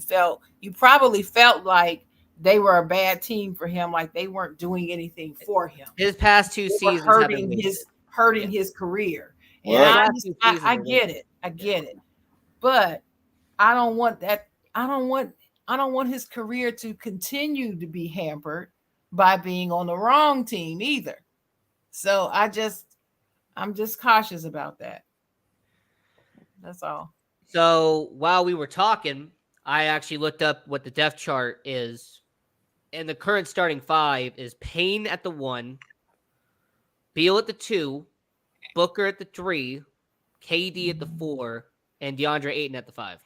probably felt like they were a bad team for him, like they weren't doing anything for him. His past 2 seasons hurting his career. And I get it. I get it. But I don't want that. I don't want his career to continue to be hampered by being on the wrong team either. So I'm just cautious about that. That's all. So while we were talking, I actually looked up what the depth chart is. And the current starting 5 is Payne at the 1, Beal at the 2, Booker at the 3, KD at the 4, and DeAndre Ayton at the 5.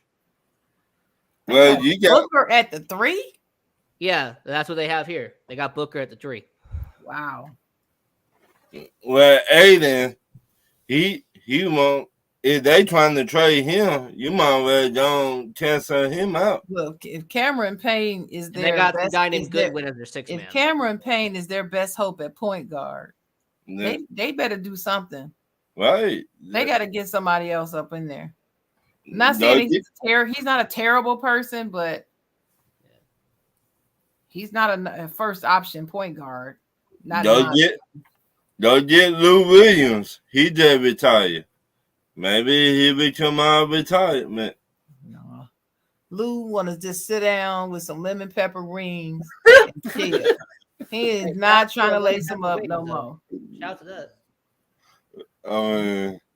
Well, you got Booker at the 3? Yeah, that's what they have here. They got Booker at the 3. Wow. Well, Aiden, he won't. If they trying to trade him, you might well don't cancel him out. Look, if Cameron Payne is there, they got the guy named Goodwin as their 6th man. If Cameron Payne is their best hope at point guard, they better do something. Right. They got to get somebody else up in there. I'm not saying he's not a terrible person, but he's not a first option point guard. Go get Lou Williams. He just retired. Maybe he become our retirement. No. Lou want to just sit down with some lemon pepper rings and chill. He is not trying to lace him up no more. Shout out to that.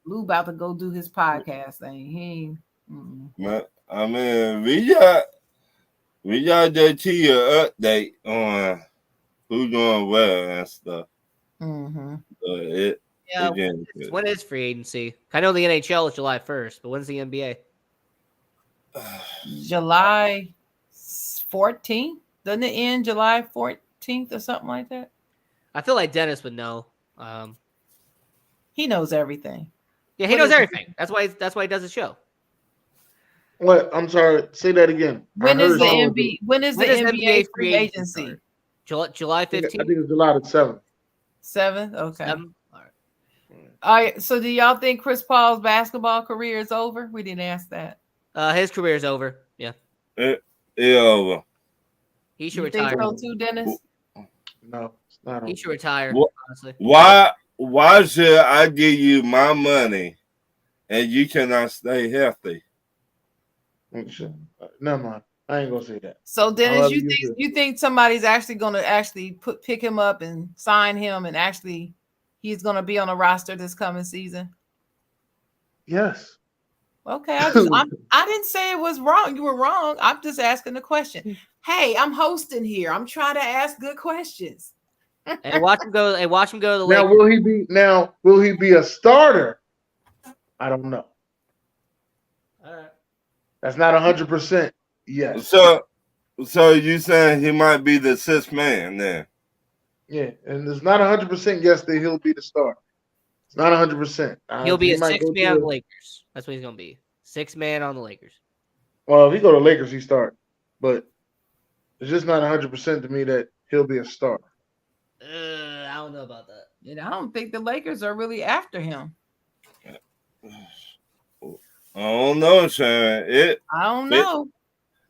Lou about to go do his podcast thing. He ain't. I mean, we got that to your update on who's doing well and stuff. Mm-hmm. When is free agency? I know the NHL is July 1st, but when's the NBA? July 14th? Doesn't it end July 14th or something like that? I feel like Dennis would know. He knows everything. Yeah, he knows everything. That's why he does the show. What? I'm sorry. Say that again. When is the NBA free agency? July 15th. I think it's July the 7th. 7th? Okay. 7th? All right. So do y'all think Chris Paul's basketball career is over? We didn't ask that. His career is over. Yeah. It's over. He should retire. retire. Think so too, Dennis? No, it's not. He should retire. Honestly. Why should I give you my money and you cannot stay healthy? Never mind. I ain't gonna say that. So Dennis, you think somebody's actually gonna pick him up and sign him, and actually he's gonna be on a roster this coming season? Yes. Okay, I didn't say it was wrong. You were wrong. I'm just asking the question. Hey, I'm hosting here. I'm trying to ask good questions. And watch him go. And watch him go to the Lakers. Will he be a starter? I don't know. All right. That's not 100%. Yes. So you saying he might be the sixth man then? Yeah, and it's not 100% yes that he'll be the starter. It's not 100%. He'll be a sixth man on the Lakers. That's what he's gonna be. Sixth man on the Lakers. Well, if he go to Lakers, he start. But it's just not 100% to me that he'll be a starter. I don't know about that. And I don't think the Lakers are really after him. I don't know, Sharon. I don't know.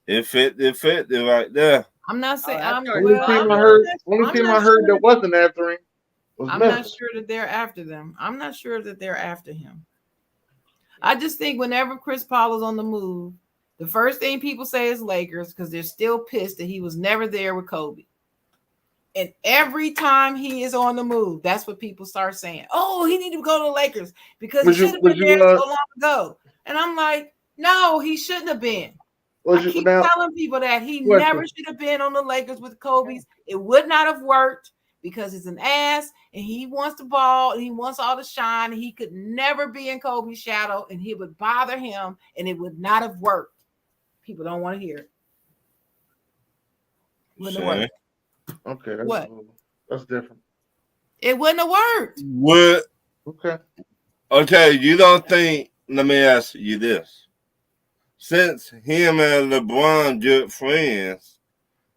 It fit right there. I'm not saying. Only team I heard that wasn't after him was I'm Memphis. not sure that they're after them. I'm not sure that they're after him. I just think whenever Chris Paul is on the move, the first thing people say is Lakers because they're still pissed that he was never there with Kobe. And every time he is on the move, that's what people start saying. Oh, he need to go to the Lakers because he should have been there so long ago. And I'm like, no, he shouldn't have been. I keep telling people that he never should have been on the Lakers with Kobe's. It would not have worked because he's an ass and he wants the ball and he wants all the shine. He could never be in Kobe's shadow and he would bother him and it would not have worked. People don't want to hear it. Wouldn't have worked. Okay. That's different. It wouldn't have worked. Okay, you don't think, let me ask you this. Since him and LeBron good friends,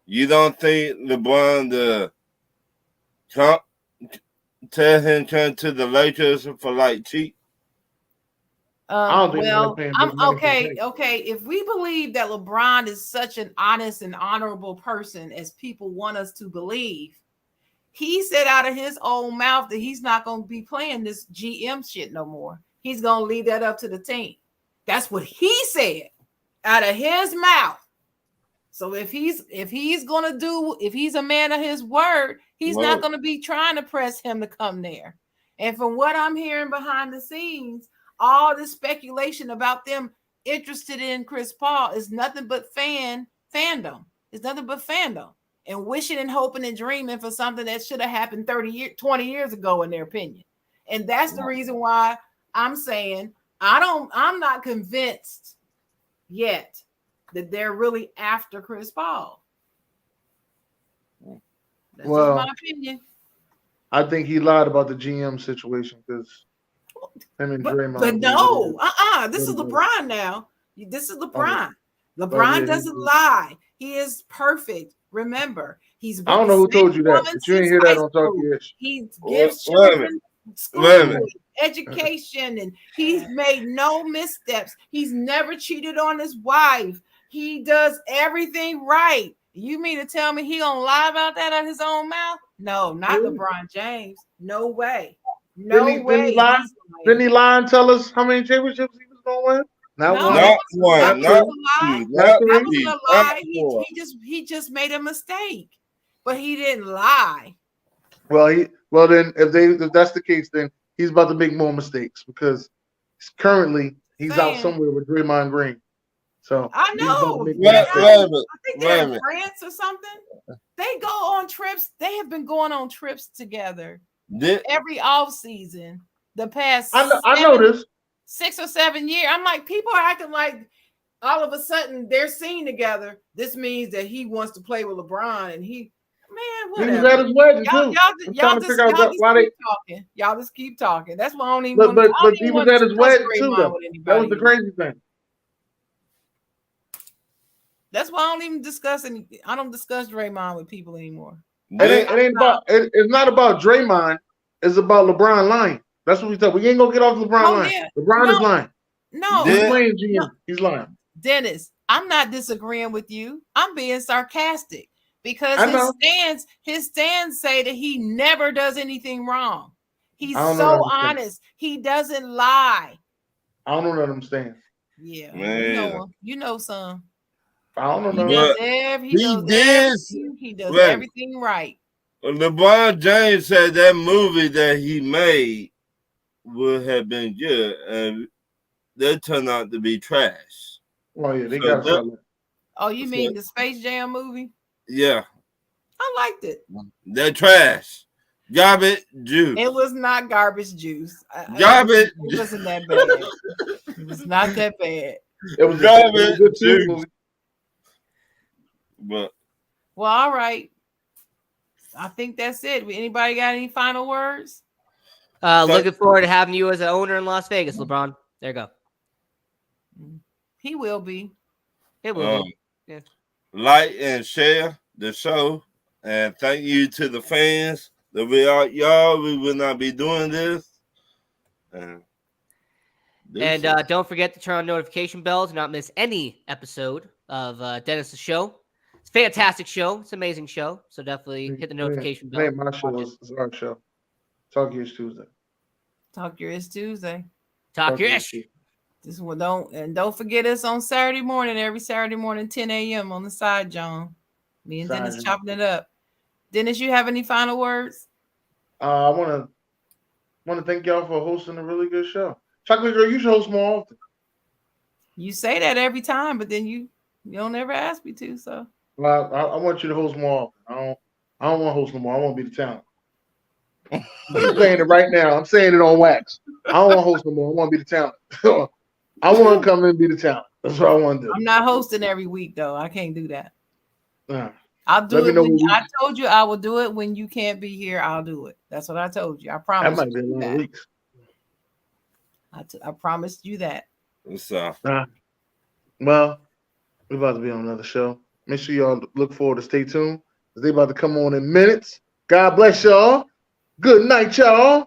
you don't think LeBron tell him come to the Lakers for like cheap? Okay. If we believe that LeBron is such an honest and honorable person as people want us to believe, he said out of his own mouth that he's not going to be playing this GM shit no more. He's going to leave that up to the team. That's what he said out of his mouth. So if he's a man of his word, he's not going to be trying to press him to come there. And from what I'm hearing behind the scenes, all this speculation about them interested in Chris Paul is nothing but fandom. It's nothing but fandom and wishing and hoping and dreaming for something that should have happened 20 years ago, in their opinion. And that's the reason why I'm saying I'm not convinced yet that they're really after Chris Paul. That's just my opinion. I think he lied about the GM situation because him and Draymond. But no, this is LeBron now. This is LeBron. LeBron doesn't lie. He is perfect. Remember, he's. I don't know who told you that, but you didn't hear that on Talking Ish. He gives children school, education, and he's made no missteps. He's never cheated on his wife. He does everything right. You mean to tell me he gonna lie about that out of his own mouth? No, not Really? LeBron James. No way. No Didn't way. he lie? He's lying. Didn't he lie and tell us how many championships he was going to win? Not No, one. that Not was one, a not lie. two, Not not three. That wasn't three, a not lie. four. He just made a mistake, but he didn't lie. Well then if that's the case, then he's about to make more mistakes because currently he's out Saying, somewhere with Draymond Green. So I he's about to know. make Wait, more They're mistakes. wait a out, minute, I think wait they're a in minute. France or something. They go on trips. They have been going on trips together Did, every off season the past I know this. 6 or 7 years. I'm like, people are acting like all of a sudden they're seen together. This means that he wants to play with LeBron, and He whatever. was at his wedding Y'all, too. y'all, I'm y'all trying to just, figure y'all out just why they. keep talking. Y'all just keep talking. That's why I don't even But want to. but I but don't he even was want at to his discuss wedding too, Draymond though. with That was anybody. the crazy thing. That's why I don't even discuss any. I don't discuss Draymond with people anymore. did, It's not about Draymond. It's about LeBron lying. That's what we talk. We ain't gonna get off LeBron Oh lying. yeah, LeBron is no, lying. no, He's did, playing GM. no, He's lying. Dennis. I'm not disagreeing with you. I'm being sarcastic because I know. his stands say that he never does anything wrong. He's I don't know so that I'm saying. honest. He doesn't lie. I don't know that I'm saying. Yeah, Man. you know him. You know some. I don't He know. does but he he does did. everything. He does Wait, everything right. LeBron James said that movie that he made would have been good, and that turned out to be trash. Oh yeah, they So gotta that, sell it. Oh, you so, mean the Space Jam movie? yeah, I liked it. that trash, garbage juice, It was not garbage juice. garbage, It wasn't that bad. It was not that bad. It was a garbage good team juice. movie. But Well, all right. I think that's it. Anybody got any final words? Looking forward to having you as an owner in Las Vegas, LeBron. There you go. He will be. It will be. Yeah. like and share the show, and thank you to the fans. That without y'all, we would not be doing this. And don't forget to turn on notification bells to not miss any episode of Dennis's show. It's a fantastic show. It's an amazing show. So definitely hit the notification bell. Man, my show is our show. Talk Years Tuesday. Talk Your Ish Tuesday. Talk your ish. This one don't forget us on Saturday morning, every Saturday morning, 10 a.m. on the side, John. Me and Dennis chopping it up. Dennis, you have any final words? I want to thank y'all for hosting a really good show. Chocolate Girl, you should host more often. You say that every time, but then you don't ever ask me to. So Well, I want you to host more often. I don't want to host no more. I want to be the talent. I'm saying it right now. I'm saying it on wax. I don't want to host no more. I want to be the talent. I want to come in and be the talent. That's what I want to do. I'm not hosting every week though. I can't do that. Nah. I'll do Let me it know when when I told you I will do it when you can't be here. I'll do it. That's what I told you. I That promise. might be a you lot that. of weeks. I promised you that. so Well, we're about to be on another show. Make sure y'all look forward to stay tuned. They about to come on in minutes. God bless y'all. Good night, y'all.